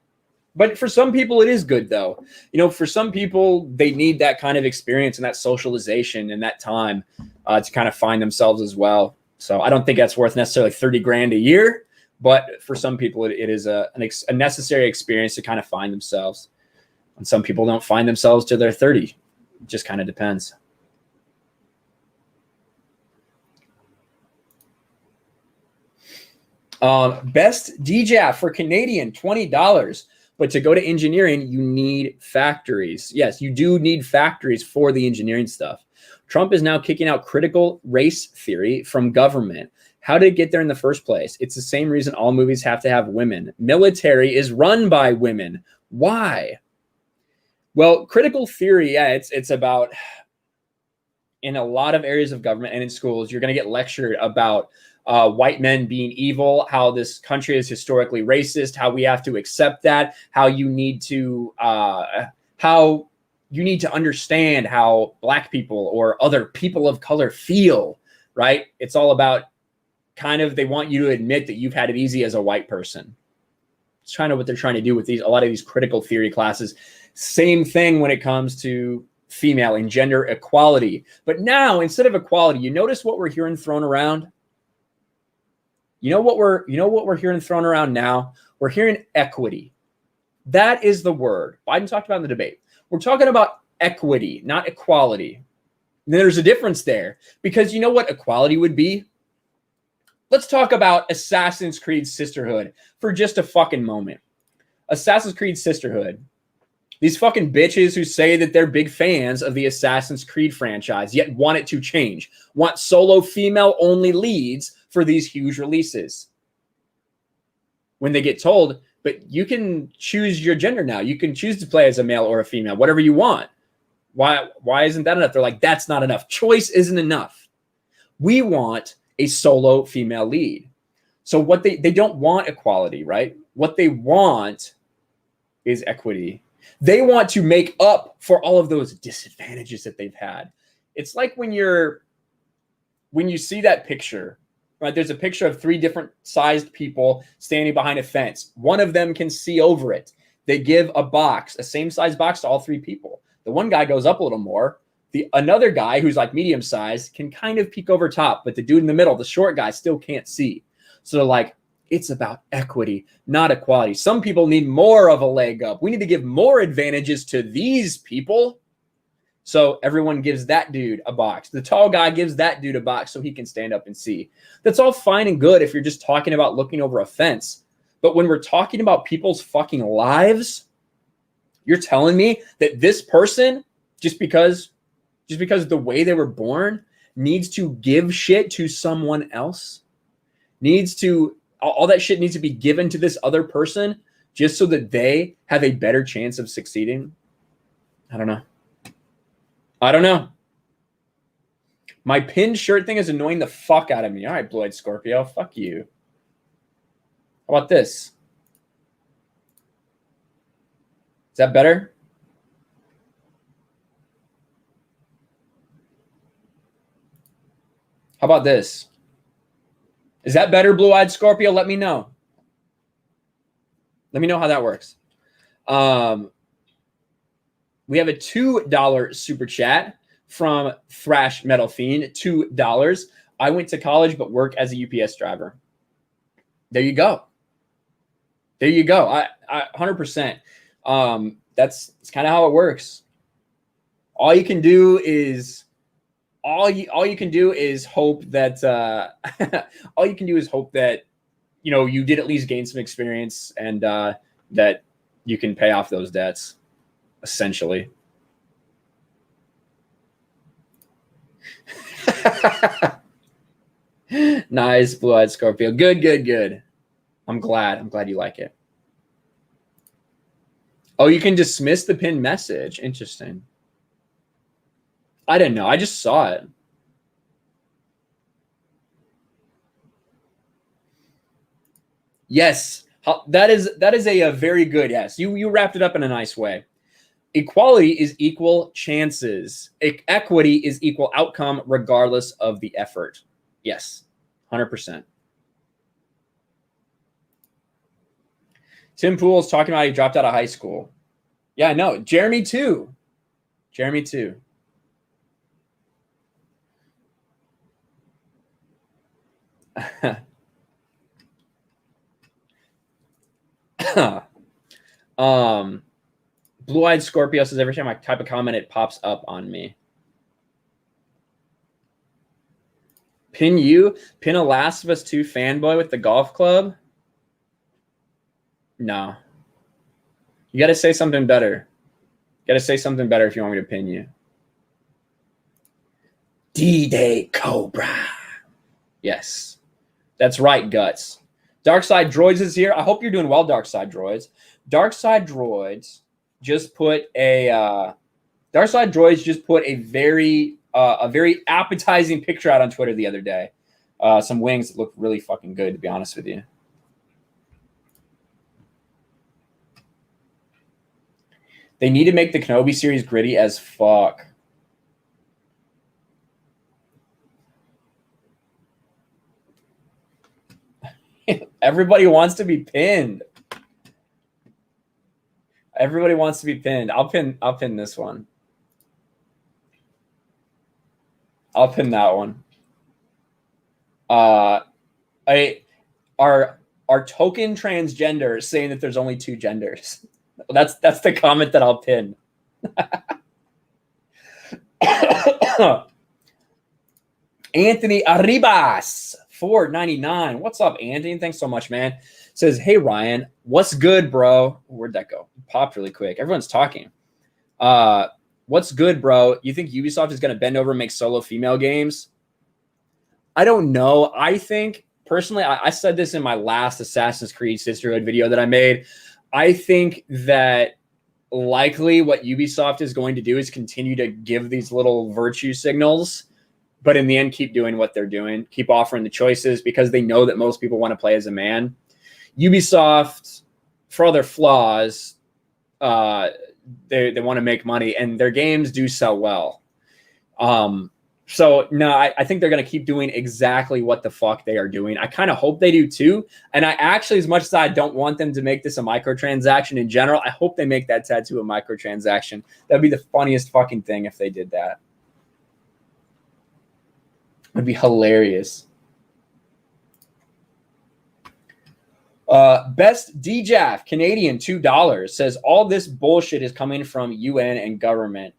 but for some people, it is good, though. You know, for some people, they need that kind of experience and that socialization and that time to kind of find themselves as well. So I don't think that's worth necessarily 30 grand a year, but for some people, it is a necessary experience to kind of find themselves. And some people don't find themselves till they're 30. It just kind of depends. Best DJAF for Canadian, $20. But to go to engineering, you need factories. Yes, you do need factories for the engineering stuff. Trump is now kicking out critical race theory from government. How did it get there in the first place? It's the same reason all movies have to have women. Military is run by women. Why? Well, critical theory, yeah, it's about, in a lot of areas of government and in schools, you're going to get lectured about white men being evil, how this country is historically racist, how we have to accept that, how you need to understand how black people or other people of color feel, right? It's all about kind of, they want you to admit that you've had it easy as a white person. It's kind of what they're trying to do with a lot of these critical theory classes. Same thing when it comes to female and gender equality. But now, instead of equality, you notice what we're hearing thrown around? You know what we're hearing thrown around now? We're hearing equity. That is the word Biden talked about in the debate. We're talking about equity, not equality. And there's a difference there, because you know what equality would be? Let's talk about Assassin's Creed Sisterhood for just a fucking moment. Assassin's Creed Sisterhood. These fucking bitches who say that they're big fans of the Assassin's Creed franchise, yet want it to change, want solo female-only leads for these huge releases. When they get told, but you can choose your gender now. You can choose to play as a male or a female, whatever you want. Why isn't that enough? They're like, that's not enough. Choice isn't enough. We want a solo female lead. So what they don't want equality, right? What they want is equity. They want to make up for all of those disadvantages that they've had. It's like when you see that picture, right? There's a picture of 3 different sized people standing behind a fence. One of them can see over it. They give a box, a same size box to all 3 people. The one guy goes up a little more. Another guy who's like medium sized can kind of peek over top, but the dude in the middle, the short guy, still can't see. So they're like, it's about equity, not equality. Some people need more of a leg up. We need to give more advantages to these people. So everyone gives that dude a box. The tall guy gives that dude a box so he can stand up and see. That's all fine and good if you're just talking about looking over a fence. But when we're talking about people's fucking lives, you're telling me that this person, just because the way they were born, needs to give shit to someone else, all that shit needs to be given to this other person just so that they have a better chance of succeeding? I don't know. My pinned shirt thing is annoying the fuck out of me. All right, Blue-Eyed Scorpio, fuck you. How about this? Is that better? How about this? Is that better, Blue-Eyed Scorpio? Let me know. Let me know how that works. We have a $2 super chat from Thrash Metal Fiend. $2. I went to college but work as a UPS driver. There you go. There you go. I 100%. That's kind of how it works. All you can do is hope that all you can do is hope that you did at least gain some experience and that you can pay off those debts, essentially. Nice, Blue-Eyed Scorpio. Good. I'm glad you like it. Oh, you can dismiss the pinned message. Interesting. I didn't know. I just saw it. Yes, that is a very good yes. You wrapped it up in a nice way. Equality is equal chances. Equity is equal outcome regardless of the effort. Yes, 100%. Tim Pool's talking about he dropped out of high school. Yeah, I know. Jeremy too. Blue-Eyed Scorpio says every time I type a comment, it pops up on me. Pin you? Pin a Last of Us 2 fanboy with the golf club? No. You got to say something better. You got to say something better if you want me to pin you. D-Day Cobra. Yes. That's right, Guts. Darkside Droids is here. I hope you're doing well, Darkside Droids. Darkside Droids just put a very appetizing picture out on Twitter the other day. Some wings that look really fucking good, to be honest with you. They need to make the Kenobi series gritty as fuck. Everybody wants to be pinned. Everybody wants to be pinned. I'll pin this one. I'll pin that one. Our token transgender saying that there's only 2 genders. That's the comment that I'll pin. Anthony Arribas, $4.99. What's up, Anthony? Thanks so much, man. Says, hey, Ryan, what's good, bro? Where'd that go? Popped really quick. Everyone's talking. What's good, bro? You think Ubisoft is going to bend over and make solo female games? I don't know. I think, personally, I said this in my last Assassin's Creed Sisterhood video that I made. I think that likely what Ubisoft is going to do is continue to give these little virtue signals, but in the end, keep doing what they're doing, keep offering the choices because they know that most people want to play as a man. Ubisoft, for all their flaws, they want to make money, and their games do sell well. So no, I think they're going to keep doing exactly what the fuck they are doing. I kind of hope they do too. And I actually, as much as I don't want them to make this a microtransaction in general, I hope they make that tattoo a microtransaction. That'd be the funniest fucking thing if they did that. It'd be hilarious. Best DJAF, Canadian, $2, says all this bullshit is coming from UN and government.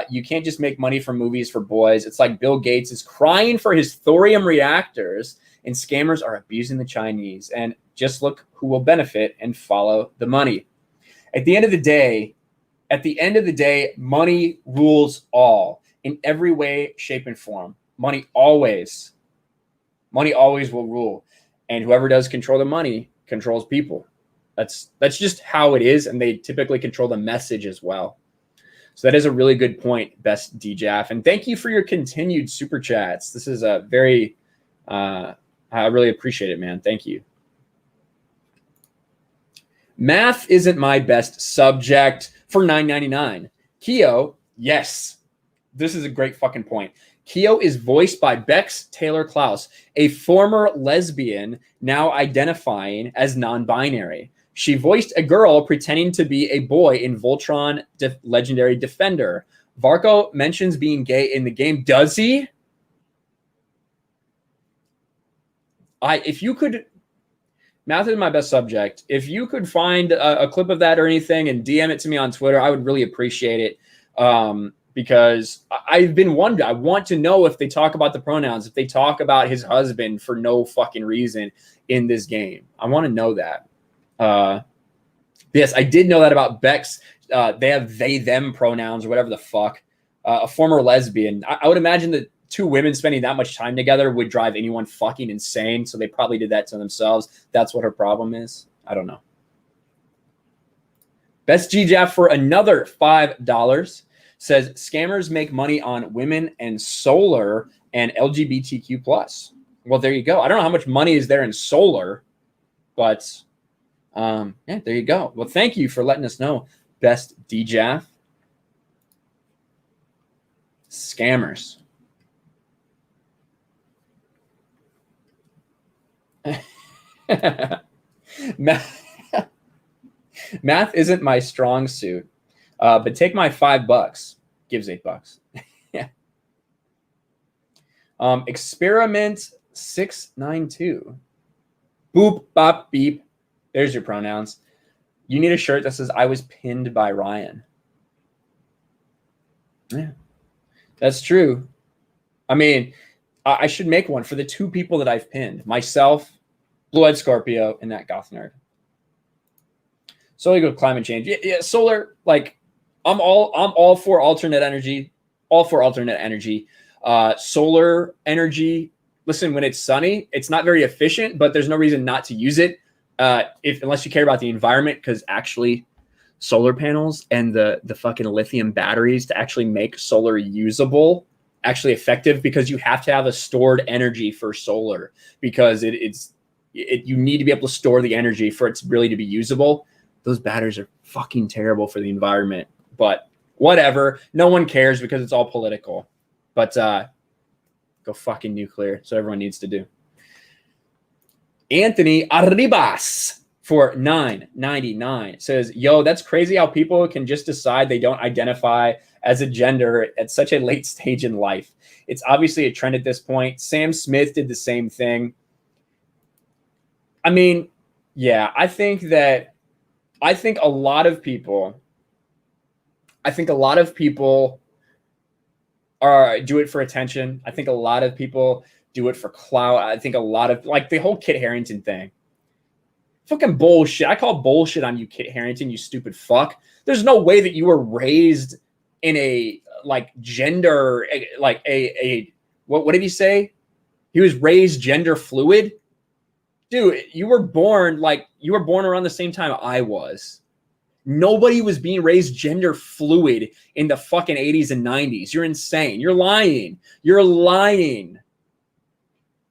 You can't just make money from movies for boys. It's like Bill Gates is crying for his thorium reactors and scammers are abusing the Chinese. And just look who will benefit and follow the money. At the end of the day, money rules all in every way, shape, and form. Money always will rule. And whoever does control the money controls people. That's just how it is. And they typically control the message as well. So that is a really good point, Best DJAF. And thank you for your continued super chats. This is a very, I really appreciate it, man. Thank you. Math isn't my best subject for $9.99. Keo, yes. This is a great fucking point. Keo is voiced by Bex Taylor Klaus, a former lesbian now identifying as non-binary. She voiced a girl pretending to be a boy in Voltron Legendary Defender. Varco mentions being gay in the game. Does he? If you could, math is my best subject. If you could find a clip of that or anything and DM it to me on Twitter, I would really appreciate it. Because I've been wondering, I want to know if they talk about the pronouns, if they talk about his husband for no fucking reason in this game. I want to know that. Yes, I did know that about Bex. They have they, them pronouns or whatever the fuck. A former lesbian. I would imagine that 2 women spending that much time together would drive anyone fucking insane. So they probably did that to themselves. That's what her problem is. I don't know. Best GJAF for another $5 says scammers make money on women and solar and LGBTQ+. Well, there you go. I don't know how much money is there in solar, but yeah, there you go. Well, thank you for letting us know, Best DJAF. Scammers. Math isn't my strong suit, but take my $5. Gives $8. Yeah. Experiment 692. Boop, bop, beep. There's your pronouns. You need a shirt that says, I was pinned by Ryan. Yeah, that's true. I mean, I should make one for the 2 people that I've pinned. Myself, Blue-Eyed Scorpio, and that Goth Nerd. So we go climate change. Yeah, solar, like, I'm all for alternate energy. All for alternate energy. Solar energy, listen, when it's sunny, it's not very efficient, but there's no reason not to use it unless you care about the environment, because actually solar panels and the fucking lithium batteries to actually make solar usable, actually effective, because you have to have a stored energy for solar, because you need to be able to store the energy for it really to be usable. Those batteries are fucking terrible for the environment, but whatever. No one cares because it's all political. But go fucking nuclear. So everyone needs to do. Anthony Arribas for $9.99 says, yo, that's crazy how people can just decide they don't identify as a gender at such a late stage in life. It's obviously a trend at this point. Sam Smith did the same thing. I mean, yeah, I think a lot of people do it for attention. I think a lot of people do it for clout. I think a lot of, like, the whole Kit Harington thing. Fucking bullshit. I call bullshit on you, Kit Harington, you stupid fuck. There's no way that you were raised in a, like, gender, like what did he say? He was raised gender fluid? Dude, you were born around the same time I was. Nobody was being raised gender fluid in the fucking 80s and 90s. You're insane. You're lying. You're lying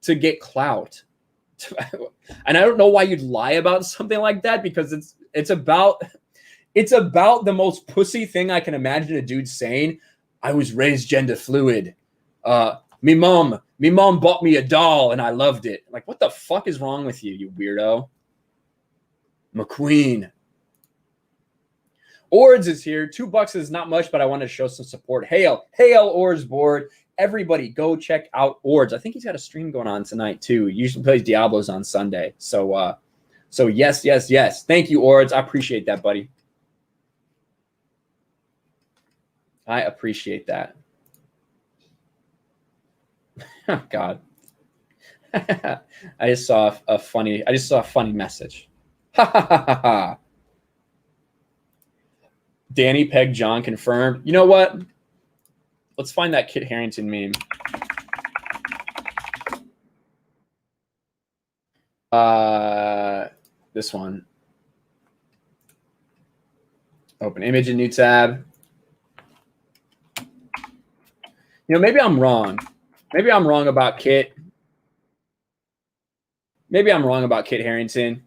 to get clout. And I don't know why you'd lie about something like that, because it's about the most pussy thing I can imagine a dude saying. I was raised gender fluid. Me mom bought me a doll and I loved it. Like, what the fuck is wrong with you, you weirdo? McQueen. Ords is here. $2 is not much, but I want to show some support. Hail Ords board. Everybody go check out Ords. I think he's got a stream going on tonight too. He usually plays Diablos on Sunday. So yes. Thank you, Ords. I appreciate that, buddy. I appreciate that. Oh God. I just saw a funny message. Ha ha ha ha ha. Danny Peg John confirmed. You know what? Let's find that Kit Harington meme. This one. Open image in new tab. You know, maybe I'm wrong. Maybe I'm wrong about Kit. Maybe I'm wrong about Kit Harington.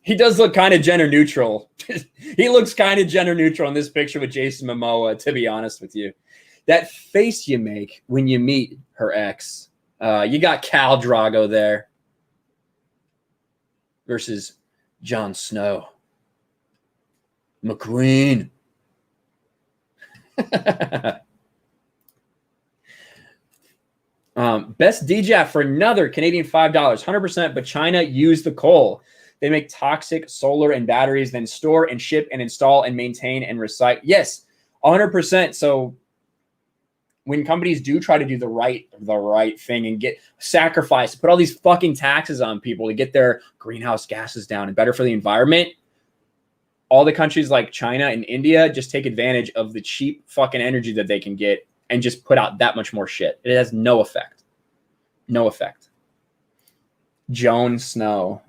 He does look kind of gender neutral. He looks kind of gender neutral in this picture with Jason Momoa, to be honest with you. That face you make when you meet her ex. You got Khal Drogo there versus Jon Snow. McQueen. Best DJAF for another Canadian $5. 100%, but China used the coal. They make toxic solar and batteries, then store and ship and install and maintain and recycle. Yes, 100%. So when companies do try to do the right thing and get sacrificed, put all these fucking taxes on people to get their greenhouse gases down and better for the environment, all the countries like China and India just take advantage of the cheap fucking energy that they can get and just put out that much more shit. It has no effect. No effect. Jon Snow.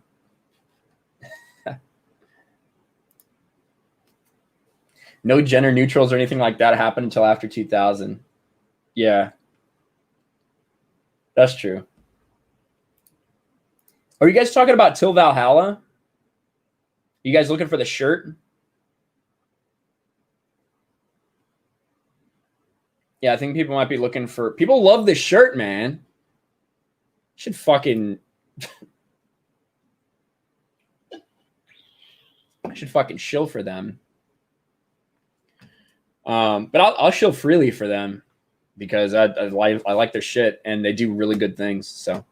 No gender neutrals or anything like that happened until after 2000. Yeah. That's true. Are you guys talking about Till Valhalla? You guys looking for the shirt? Yeah, I think people might be looking for... People love this shirt, man. Should fucking... I should fucking shill for them. But I'll shill freely for them because I like their shit and they do really good things. So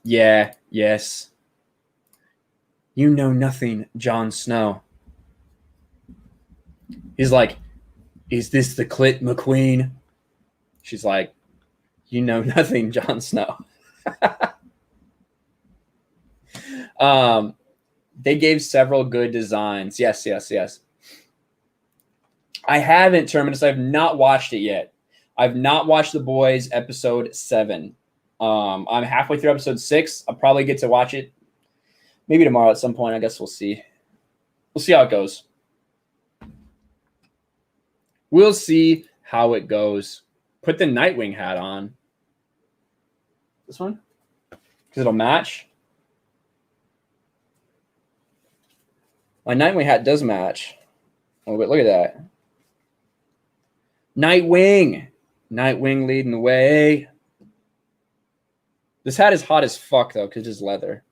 yeah, yes. You know nothing, Jon Snow. He's like, Is this the Clit McQueen? She's like, you know nothing, Jon Snow. They gave several good designs. Yes. I haven't, Terminus. I've not watched it yet. I've not watched The Boys episode 7. I'm halfway through episode 6. I'll probably get to watch it maybe tomorrow at some point. I guess we'll see. We'll see how it goes. We'll see how it goes. Put the Nightwing hat on. This one? Because it'll match. My Nightwing hat does match. Oh, but look at that. Nightwing. Nightwing leading the way. This hat is hot as fuck, though, because it's leather.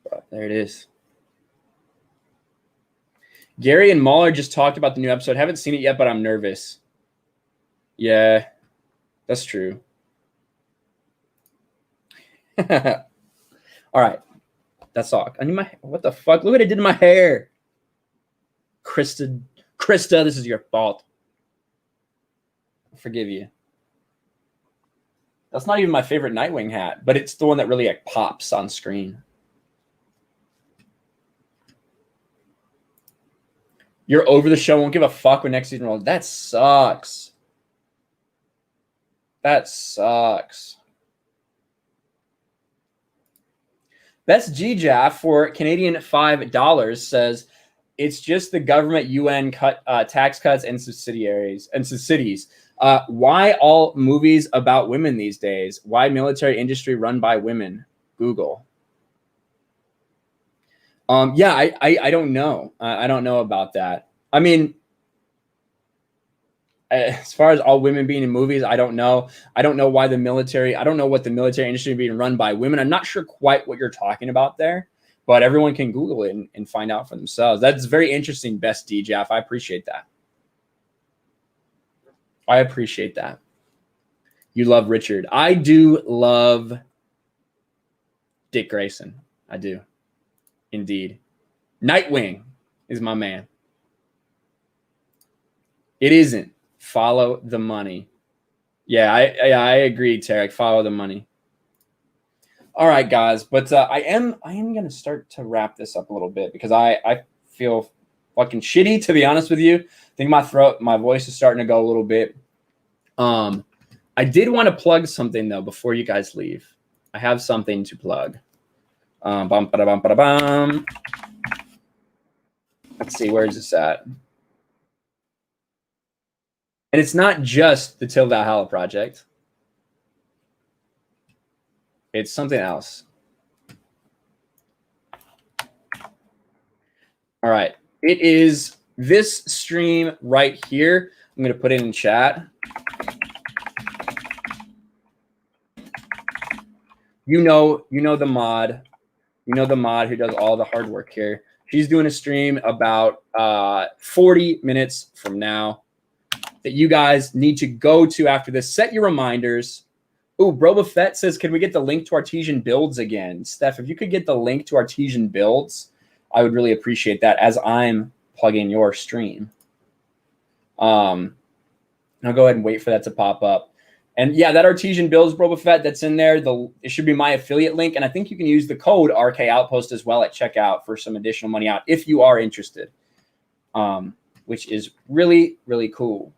But there it is. Gary and Mahler just talked about the new episode. Haven't seen it yet, but I'm nervous. Yeah, that's true. All right. That's all. I need my... What the fuck? Look what I did to my hair. Krista, this is your fault. I forgive you. That's not even my favorite Nightwing hat, but it's the one that really like pops on screen. You're over the show. Won't give a fuck when next season rolls. That sucks. That sucks. Best GJAF for Canadian $5 says it's just the government UN cut tax cuts and subsidiaries and cities. Why all movies about women these days? Why military industry run by women? Google. Yeah, I don't know. I don't know about that. I mean, as far as all women being in movies, I don't know. I don't know why the military, I don't know what the military industry being run by women. I'm not sure quite what you're talking about there, but everyone can Google it and find out for themselves. That's very interesting, Best DJF. I appreciate that. I appreciate that. You love Richard. I do love Dick Grayson. I do. Indeed. Nightwing is my man. It isn't. Follow the money. Yeah, I agree, Tarek. Follow the money. All right, guys. But I am going to start to wrap this up a little bit because I feel fucking shitty, to be honest with you. I think my voice is starting to go a little bit. I did want to plug something, though, before you guys leave. I have something to plug. Let's see, where is this at? And it's not just the Till Valhalla project. It's something else. All right. It is this stream right here. I'm going to put it in chat. You know the mod. You know the mod who does all the hard work here. She's doing a stream about 40 minutes from now that you guys need to go to after this. Set your reminders. Ooh, Broba Fett says, can we get the link to Artesian Builds again? Steph, if you could get the link to Artesian Builds, I would really appreciate that as I'm plugging your stream. I'll go ahead and wait for that to pop up. And yeah, that Artesian Builds, Broba Fett, that's in there. It should be my affiliate link. And I think you can use the code RK Outpost as well at checkout for some additional money out if you are interested, which is really, really cool.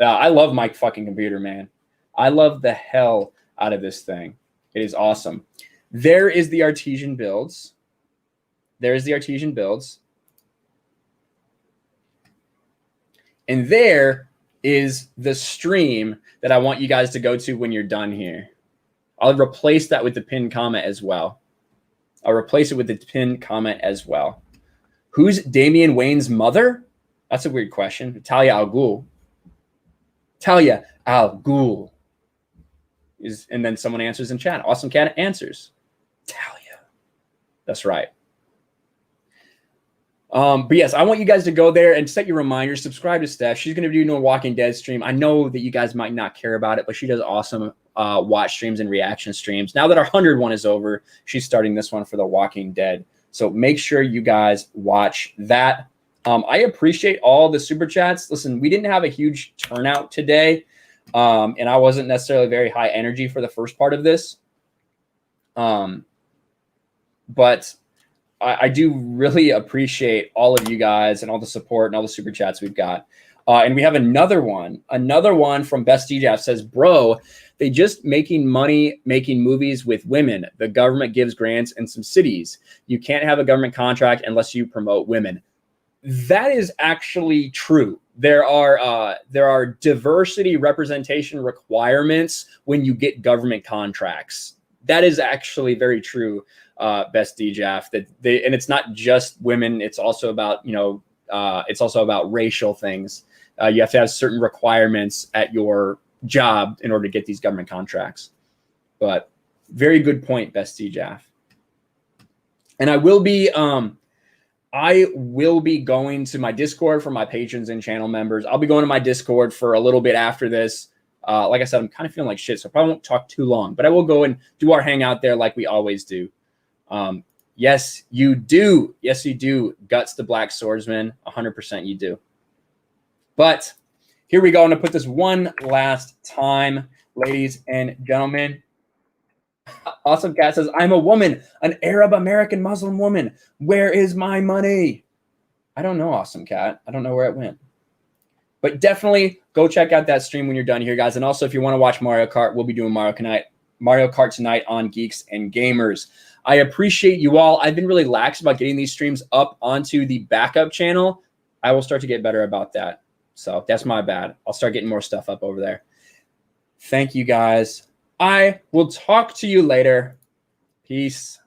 I love my fucking computer, man. I love the hell out of this thing. It is awesome. There is the Artesian Builds. There's the Artesian Builds. And there is the stream that I want you guys to go to when you're done here. I'll replace that with the pinned comment as well. I'll replace it with the pinned comment as well. Who's Damian Wayne's mother? That's a weird question. Talia Al Ghul. Talia Al Ghul. And then someone answers in chat. Awesome Cat answers. Talia. That's right. But yes, I want you guys to go there and set your reminders. Subscribe to Steph. She's going to be doing a Walking Dead stream. I know that you guys might not care about it, but she does awesome watch streams and reaction streams. Now that our 100 one is over, she's starting this one for The Walking Dead. So make sure you guys watch that. I appreciate all the super chats. Listen, we didn't have a huge turnout today, and I wasn't necessarily very high energy for the first part of this. But I do really appreciate all of you guys and all the support and all the super chats we've got. And we have another one from Best DJF says, bro, they just making money making movies with women. The government gives grants in some cities. You can't have a government contract unless you promote women. That is actually true. There are diversity representation requirements when you get government contracts. That is actually very true, Best DJF. And it's not just women. It's also about, it's also about racial things. You have to have certain requirements at your job in order to get these government contracts. But very good point, Best DJF. And I will be going to my Discord for my patrons and channel members. I'll be going to my Discord for a little bit after this. Like I said, I'm kind of feeling like shit, so I probably won't talk too long. But I will go and do our hangout there like we always do. Yes, you do. Yes, you do. Guts the Black Swordsman. 100% you do. But here we go. I'm going to put this one last time, ladies and gentlemen. Awesome Cat says, I'm a woman, an Arab American Muslim woman. Where is my money? I don't know, Awesome Cat. I don't know where it went. But definitely go check out that stream when you're done here, guys. And also, if you want to watch Mario Kart, we'll be doing Mario Kart tonight on Geeks and Gamers. I appreciate you all. I've been really lax about getting these streams up onto the backup channel. I will start to get better about that. So that's my bad. I'll start getting more stuff up over there. Thank you, guys. I will talk to you later. Peace.